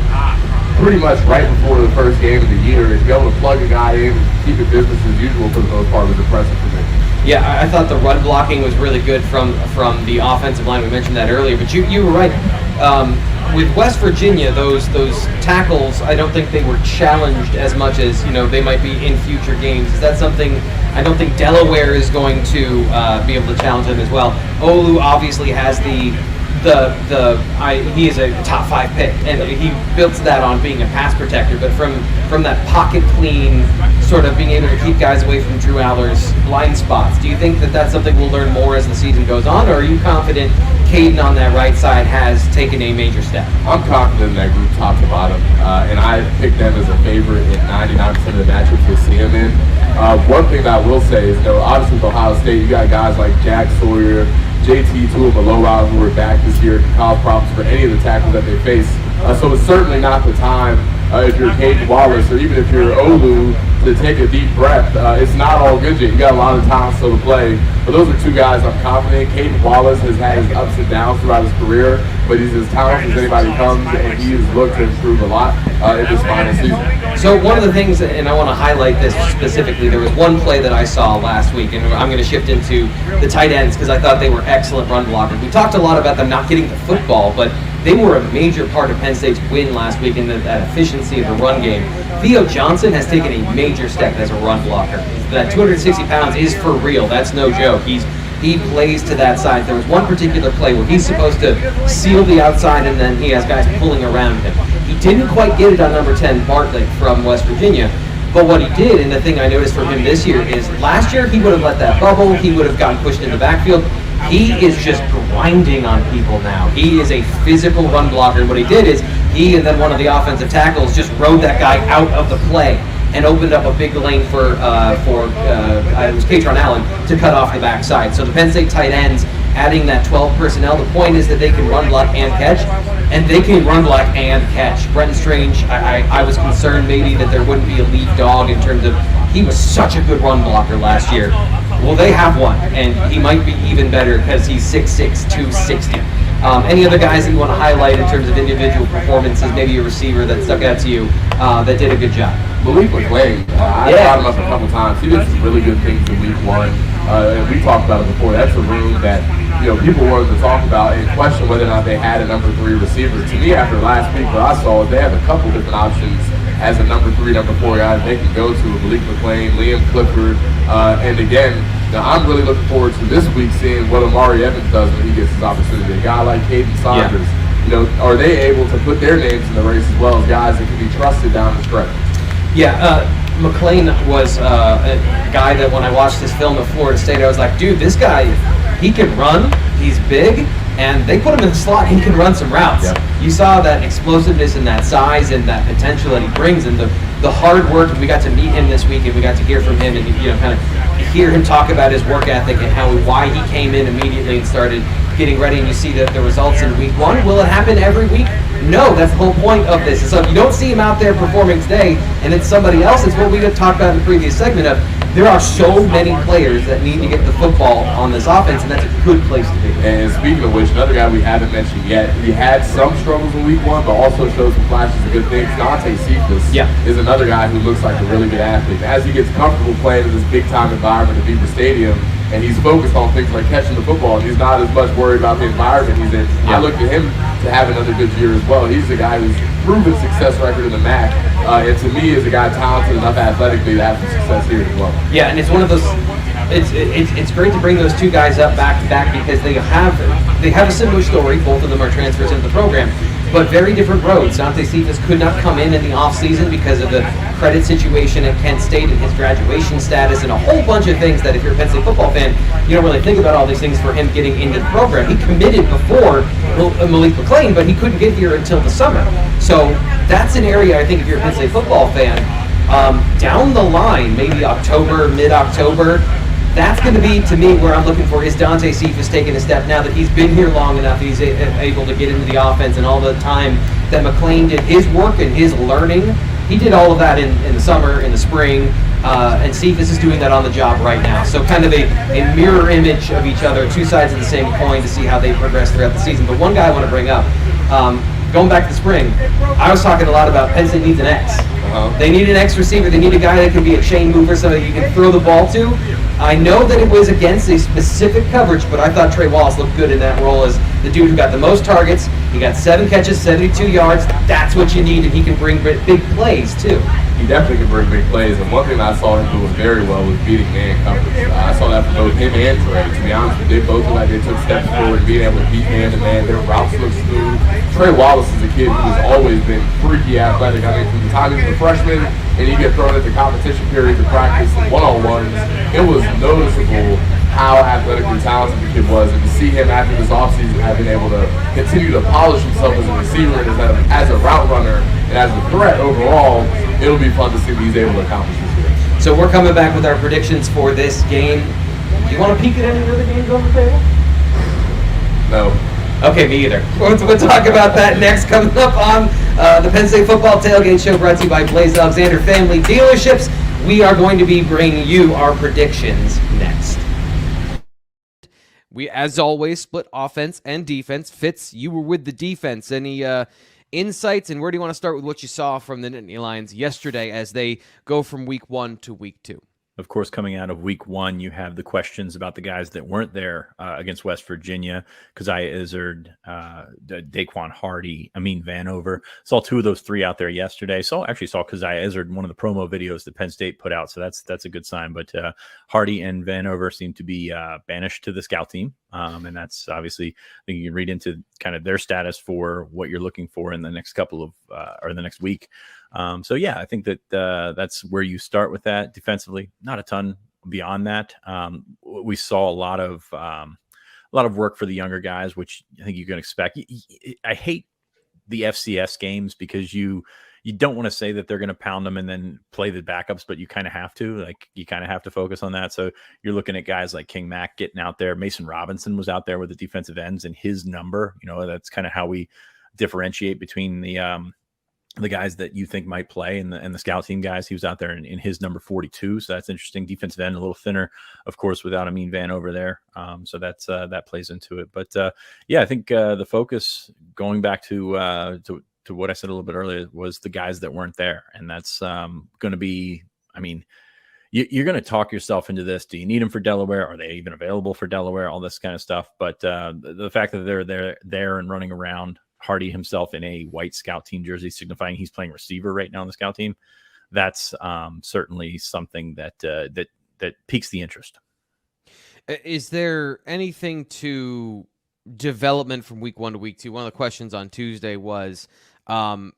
pretty much right before the first game of the year, and be able to plug a guy in and keep it business as usual for the most part was impressive for me. Yeah, I thought the run blocking was really good from the offensive line. We mentioned that earlier, but you were right. With West Virginia, those tackles, I don't think they were challenged as much as they might be in future games. Is that something? I don't think Delaware is going to be able to challenge them as well. Olu obviously has he is a top 5 pick, and he built that on being a pass protector. But from that pocket clean, sort of being able to keep guys away from Drew Aller's blind spots, do you think that that's something we'll learn more as the season goes on, or are you confident Caden on that right side has taken a major step? I'm confident in that group top to bottom, and I picked them as a favorite in 99% of the matchups we'll see them in. One thing that I will say is, obviously with Ohio State, you got guys like Jack Sawyer, JT Tuamaloa, who are back this year, can cause problems for any of the tackles that they face. So it's certainly not the time if you're Caden Wallace or even if you're Olu to take a deep breath. It's not all good yet. You got a lot of time still to play. But those are two guys I'm confident. Caden Wallace has had his ups and downs throughout his career, but he's as talented as anybody comes, and he has looked to improve a lot in this final season. So one of the things, and I want to highlight this specifically, there was one play that I saw last week, and I'm going to shift into the tight ends because I thought they were excellent run blockers. We talked a lot about them not getting the football, but They were a major part of Penn State's win last week in that efficiency of the run game. Theo Johnson has taken a major step as a run blocker. That 260 pounds is for real. That's no joke. He plays to that side. There was one particular play where he's supposed to seal the outside, and then he has guys pulling around him. He didn't quite get it on number 10, Bartlett from West Virginia. But what he did, and the thing I noticed from him this year, is last year he would have let that bubble. He would have gotten pushed in the backfield. He is just grinding on people now. He is a physical run blocker. And what he did is he and then one of the offensive tackles just rode that guy out of the play and opened up a big lane for it was Katron Allen to cut off the backside. So the Penn State tight ends adding that 12 personnel. The point is that they can run block and catch, and they can run block and catch. Brenton Strange, I was concerned maybe that there wouldn't be a lead dog in terms of he was such a good run blocker last year. Well, they have one, and he might be even better because he's 6'6", 260. Any other guys that you want to highlight in terms of individual performances, maybe a receiver that stuck out to you that did a good job? Malik McClain, I brought him up a couple times. He did some really good things in week 1. And we talked about it before. That's a room that people wanted to talk about and question whether or not they had a number 3 receiver. To me, after last week, what I saw is they have a couple different options as a number 3, number 4 guy they can go to. Malik McClain, Liam Clifford, and again, I'm really looking forward to this week seeing what Amari Evans does when he gets his opportunity. A guy like Caden Saunders, are they able to put their names in the race as well as guys that can be trusted down the stretch? Yeah, McClain was a guy that when I watched this film at Florida State, I was like, dude, this guy, he can run, he's big, and they put him in the slot, he can run some routes. Yeah. You saw that explosiveness and that size and that potential that he brings, and the hard work. And we got to meet him this week, and we got to hear from him, and kind of hear him talk about his work ethic and why he came in immediately and started getting ready. And you see the results in week 1. Will it happen every week? No, that's the whole point of this. And so if you don't see him out there performing today, and it's somebody else, it's what we talked about in the previous segment of there are so many players that need to get the football on this offense, and that's a good place to be. And speaking of which, another guy we haven't mentioned yet, he had some struggles in week 1, but also showed some flashes of good things. Dante Cephas is another guy who looks like a really good athlete. As he gets comfortable playing in this big-time environment at Beaver Stadium, and he's focused on things like catching the football, and he's not as much worried about the environment he's in. I look at him to have another good year as well. He's a guy who's proven success record in the MAC, and to me is a guy talented enough athletically to have some success here as well. Yeah, and it's one of those. It's great to bring those two guys up back to back because they have a similar story. Both of them are transfers into the program, but very different roads. Dante Cephas could not come in the offseason because of the credit situation at Kent State and his graduation status and a whole bunch of things that if you're a Penn State football fan, you don't really think about all these things for him getting into the program. He committed before Malik McClain, but he couldn't get here until the summer. So that's an area I think if you're a Penn State football fan, down the line, maybe October, mid-October, that's going to be, to me, where I'm looking for is Dante Cephas taking a step now that he's been here long enough, he's able to get into the offense, and all the time that McClain did his work and his learning, he did all of that in the summer, in the spring, and Cephas is doing that on the job right now. So kind of a mirror image of each other, two sides of the same coin to see how they progress throughout the season. But one guy I want to bring up, going back to the spring, I was talking a lot about Penn State needs an X. They need an X receiver. They need a guy that can be a chain mover, somebody you can throw the ball to. I know that it was against a specific coverage, but I thought Trey Wallace looked good in that role as the dude who got the most targets. He got 7 catches, 72 yards. That's what you need, and he can bring big plays, too. He definitely can bring big plays, and one thing I saw him doing very well was beating man coverage. I saw that from both him and Trey. To be honest with you, both of them, they took steps forward and being able to beat man-to-man. Their routes look smooth. Trey Wallace is a kid who has always been freaky athletic. I mean, from the time he was a freshman and he get thrown into competition periods of practice and one-on-ones, it was noticeable how athletically talented the kid was, and to see him after this offseason having been able to continue to polish himself as a receiver and as a route runner and as a threat overall, it'll be fun to see what he's able to accomplish this year. So we're coming back with our predictions for this game. Do you want to peek at any other games on the table? No. Okay, me either. We'll talk about that next, coming up on the Penn State Football Tailgate Show, brought to you by Blaze Alexander Family Dealerships. We are going to be bringing you our predictions next. We, as always, split offense and defense. Fitz, you were with the defense. Any insights, and where do you want to start with what you saw from the Nittany Lions yesterday as they go from week 1 to week 2? Of course, coming out of week 1, you have the questions about the guys that weren't there against West Virginia: Keziah Izzard, Daquan Hardy, Amin Vanover. Saw 2 of those 3 out there yesterday. Actually saw Keziah Izzard in one of the promo videos that Penn State put out, so that's a good sign. But Hardy and Vanover seem to be banished to the scout team, and that's obviously, I think you can read into kind of their status for what you're looking for in the next couple of or the next week. So yeah, I think that that's where you start with that. Defensively, not a ton beyond that. We saw a lot of work for the younger guys, which I think you can expect. I hate the FCS games because you don't want to say that they're going to pound them and then play the backups, but you kind of have to. Like, you kind of have to focus on that. So you're looking at guys like King Mack getting out there. Mason Robinson was out there with the defensive ends, and his number. That's kind of how we differentiate between the guys that you think might play and the scout team guys. He was out there in his number 42. So that's interesting. Defensive end, a little thinner, of course, without Amin Vanover there. So that's that plays into it. But yeah, I think the focus, going back to what I said a little bit earlier, was the guys that weren't there. And that's going to be, I mean, you're going to talk yourself into this. Do you need them for Delaware? Are they even available for Delaware? All this kind of stuff. But the fact that they're there and running around, Hardy himself in a white scout team jersey, signifying he's playing receiver right now on the scout team, that's certainly something that piques the interest. Is there anything to development from week 1 to week 2? One of the questions on Tuesday was kind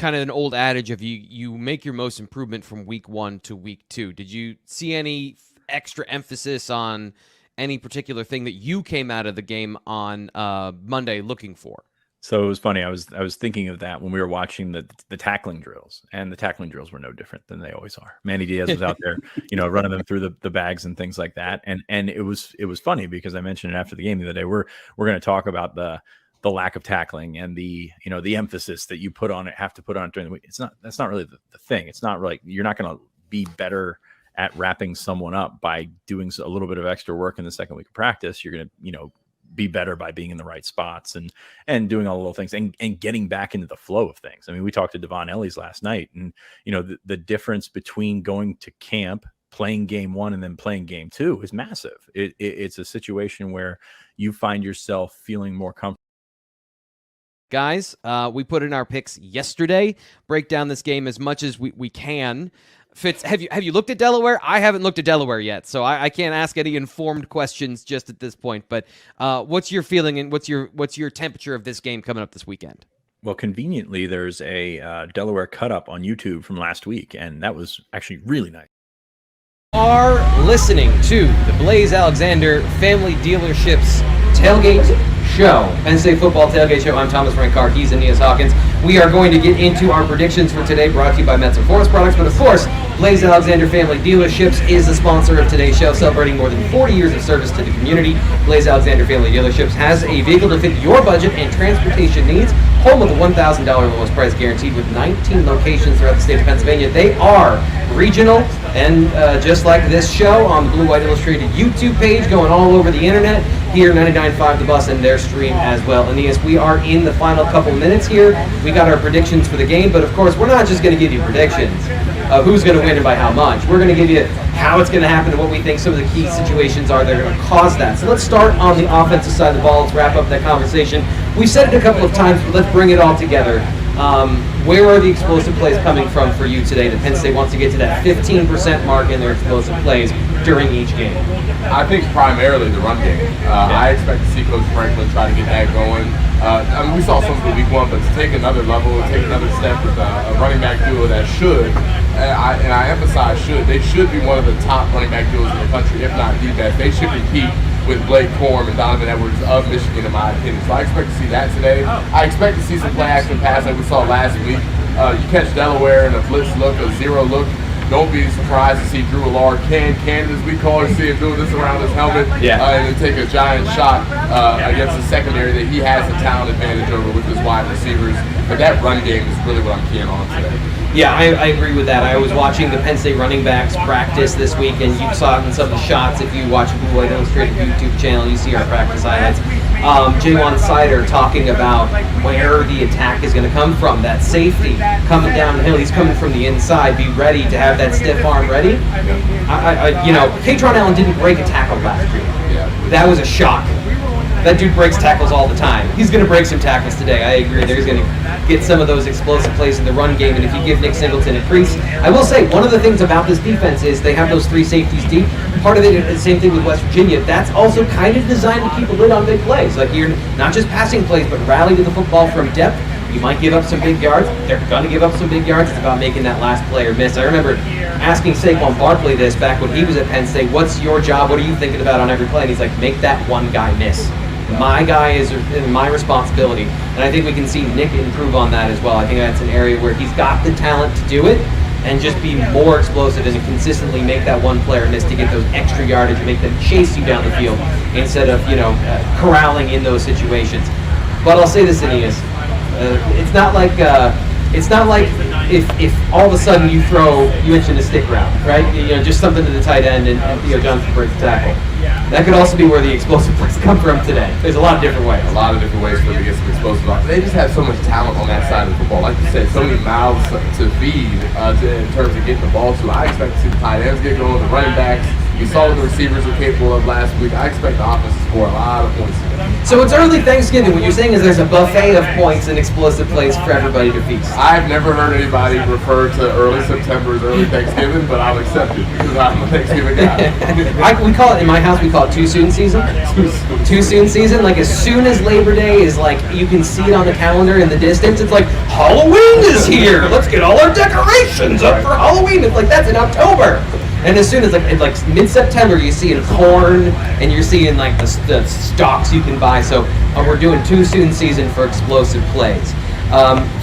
of an old adage of you make your most improvement from week 1 to week 2. Did you see any extra emphasis on any particular thing that you came out of the game on Monday looking for? So it was funny. I was thinking of that when we were watching the tackling drills, and the tackling drills were no different than they always are. Manny Diaz was out there, running them through the bags and things like that. And it was funny because I mentioned it after the game the other day. We're going to talk about the lack of tackling and the emphasis that you have to put on it during the week. That's not really the thing. It's not like you're not going to be better at wrapping someone up by doing a little bit of extra work in the second week of practice. You're going to, be better by being in the right spots and doing all the little things and getting back into the flow of things. I mean, we talked to Devon Ellies last night, and the difference between going to camp, playing game 1, and then playing game 2 is massive. It's a situation where you find yourself feeling more comfortable. Guys, we put in our picks yesterday. Break down this game as much as we can. Fitz, have you looked at Delaware? I haven't looked at Delaware yet, so I can't ask any informed questions just at this point. But what's your feeling and what's your temperature of this game coming up this weekend? Well, conveniently, there's a Delaware cut up on YouTube from last week, and that was actually really nice. Are listening to the Blaze Alexander Family Dealerships Tailgate Show, Penn State Football Tailgate Show. I'm Thomas Frank Carr. He's Aeneas Hawkins. We are going to get into our predictions for today, brought to you by Metz and Forest Products. But of course, Blaze Alexander Family Dealerships is the sponsor of today's show, celebrating more than 40 years of service to the community. Blaze Alexander Family Dealerships has a vehicle to fit your budget and transportation needs. Home of the $1,000 lowest price guaranteed, with 19 locations throughout the state of Pennsylvania. They are regional, and just like this show, on the Blue White Illustrated YouTube page, going all over the internet. Here, 99.5 The Bus and their stream as well. Aeneas, we are in the final couple minutes here. We got our predictions for the game, but of course, we're not just going to give you predictions of who's going to win and by how much. We're going to give you how it's going to happen and what we think some of the key situations are that are going to cause that. So let's start on the offensive side of the ball. Let's wrap up that conversation. We've said it a couple of times, but let's bring it all together. Where are the explosive plays coming from for you today that Penn State wants to get to that 15% mark in their explosive plays during each game? I think primarily the run game. I expect to see Coach Franklin try to get that going. We saw something in week 1, but to take another level, take another step with a running back duo that should, and I emphasize should, they should be one of the top running back duos in the country, if not the best. They should compete with Blake Corum and Donovan Edwards of Michigan, in my opinion. So I expect to see that today. I expect to see some play action pass like we saw last week. You catch Delaware in a blitz look, a zero look. Don't be surprised to see Drew Allard cannon, as we call it, see him do this around his helmet, and then take a giant shot against the secondary that he has a talent advantage over with his wide receivers. But that run game is really what I'm keying on today. Yeah, I agree with that. I was watching the Penn State running backs practice this week, and you saw it in some of the shots. If you watch the Blue White Illustrated YouTube channel, you see our practice highlights. Jaywan Sider talking about where the attack is going to come from. That safety coming down the hill, he's coming from the inside. Be ready to have that stiff arm ready. Katron Allen didn't break a tackle last year. That was a shock. That dude breaks tackles all the time. He's going to break some tackles today. I agree. He's going to get some of those explosive plays in the run game, and if you give Nick Singleton a crease, I will say one of the things about this defense is they have those 3 safeties deep. Part of it is the same thing with West Virginia. That's also kind of designed to keep a lid on big plays. Like, you're not just passing plays, but rally to the football from depth. You might give up some big yards. They're going to give up some big yards. It's about making that last player miss. I remember asking Saquon Barkley this back when he was at Penn State. What's your job? What are you thinking about on every play? And he's like, make that one guy miss. My guy is my responsibility. And I think we can see Nick improve on that as well. I think that's an area where he's got the talent to do it and just be more explosive and consistently make that one player miss to get those extra yardage, make them chase you down the field instead of, corralling in those situations. But I'll say this, Aeneas. It's not like if all of a sudden you mentioned a stick route, right? Just something to the tight end and Theo Johnson breaks the tackle. That could also be where the explosive plays come from today. There's a lot of different ways. A lot of different ways for them to get some explosive offense. They just have so much talent on that side of the football. Like you said, so many mouths to feed in terms of getting the ball to. I expect to see the tight ends get going, the running backs. You saw what the receivers were capable of last week. I expect the offense to score a lot of points. So it's early Thanksgiving. What you're saying is there's a buffet of points and explosive plays for everybody to feast. I've never heard anybody refer to early September as early Thanksgiving, but I'll accept it because I'm a Thanksgiving guy. We call it, in my house, we call it too soon season. Too soon season. Like, as soon as Labor Day is, like, you can see it on the calendar in the distance, it's like, Halloween is here. Let's get all our decorations up for Halloween. It's like, that's in October. And as soon as like mid-September, you're seeing corn and you're seeing like the stalks you can buy. So we're doing too soon season for explosive plays.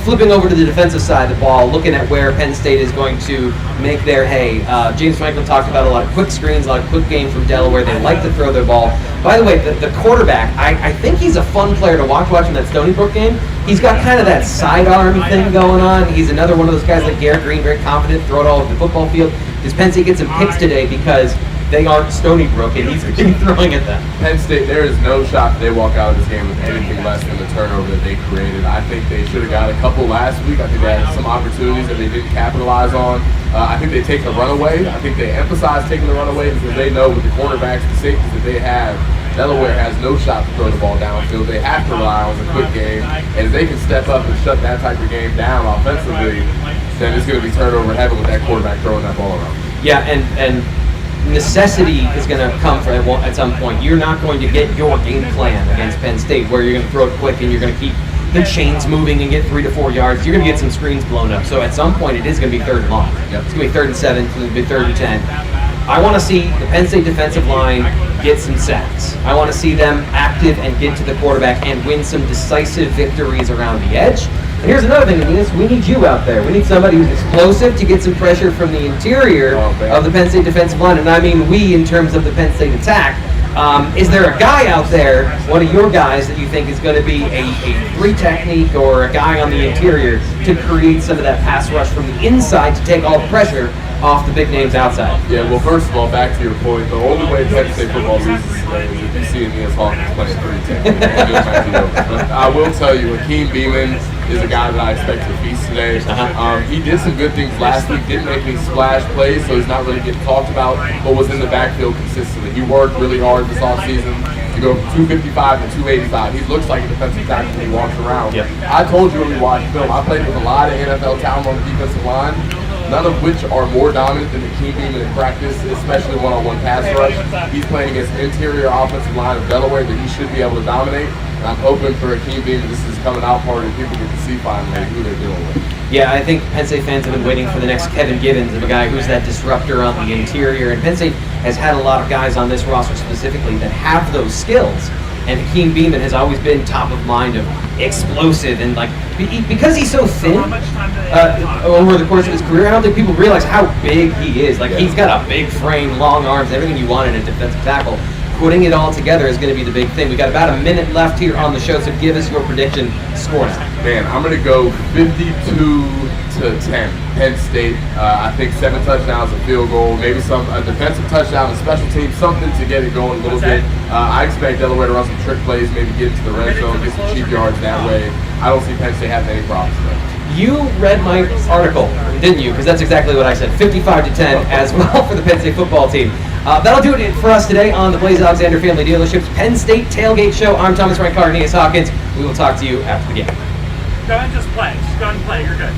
Flipping over to the defensive side of the ball, looking at where Penn State is going to make their hay. James Franklin talked about a lot of quick screens, a lot of quick game from Delaware. They like to throw their ball. By the way, the quarterback, I think he's a fun player to watching that Stony Brook game. He's got kind of that sidearm thing going on. He's another one of those guys like Garrett Green, very confident, throw it all over the football field. Does Penn State get some picks today because they aren't Stony Brook and he's throwing at them? Penn State, there is no shot that they walk out of this game with anything less than the turnover that they created. I think they should have got a couple last week. I think they had some opportunities that they didn't capitalize on. I think they take the run away. I think they emphasize taking the run away because they know with the quarterbacks, the safeties that they have, Delaware has no shot to throw the ball downfield. They have to rely on the quick game. And if they can step up and shut that type of game down offensively, then it's going to be turnover heavy with that quarterback throwing that ball around. Yeah, and necessity is going to come at some point. You're not going to get your game plan against Penn State where you're going to throw it quick and you're going to keep the chains moving and get 3 to 4 yards. You're going to get some screens blown up. So at some point, it is going to be 3rd and long. Yep. It's going to be 3rd and 7, it's going to be 3rd and 10. I want to see the Penn State defensive line get some sacks. I want to see them active and get to the quarterback and win some decisive victories around the edge. And here's another thing, Aeneas. We need you out there. We need somebody who's explosive to get some pressure from the interior of the Penn State defensive line. And I mean we in terms of the Penn State attack. Is there a guy out there, one of your guys, that you think is going to be a 3 technique or a guy on the interior to create some of that pass rush from the inside to take all the pressure off the big names outside? Yeah, well, first of all, back to your point, the only way Penn State football loses today is if you see Aeneas Hawkins playing 3 technique. But I will tell you, Hakeem Beeman is a guy that I expect to feast today. He did some good things last week, didn't make any splash plays, so he's not really getting talked about, but was in the backfield consistently. He worked really hard this offseason to go from 255 to 285. He looks like a defensive tackle when he walks around. Yep. I told you when we watched film, I played with a lot of NFL talent on the defensive line, none of which are more dominant than Hakeem Beeman in practice, especially one-on-one pass rush. He's playing against an interior offensive line of Delaware that he should be able to dominate. And I'm hoping for Hakeem Beeman, this is coming out party, people get to see finally who they're dealing with. Yeah, I think Penn State fans have been waiting for the next Kevin Givens of a guy who's that disruptor on the interior. And Penn State has had a lot of guys on this roster specifically that have those skills. And Hakeem Beeman has always been top of mind of explosive and because he's so thin over the course of his career, I don't think people realize how big he is. He's got a big frame, long arms, everything you want in a defensive tackle. Putting it all together is going to be the big thing. We got about a minute left here on the show, so give us your prediction. Score. Man, I'm going to go 52-10 to 10. Penn State, I think 7 touchdowns, a field goal, maybe a defensive touchdown, a special team, something to get it going a little bit. I expect Delaware to run some trick plays, maybe get into the red zone, get some cheap yards that way. I don't see Penn State having any problems there. You read my article, didn't you? Because that's exactly what I said. 55-10 as well for the Penn State football team. That'll do it for us today on the Blaze Alexander Family Dealerships Penn State Tailgate Show. I'm Thomas Rancar, Aeneas Hawkins. We will talk to you after the game. Go ahead and just play. Just go ahead and play. You're good.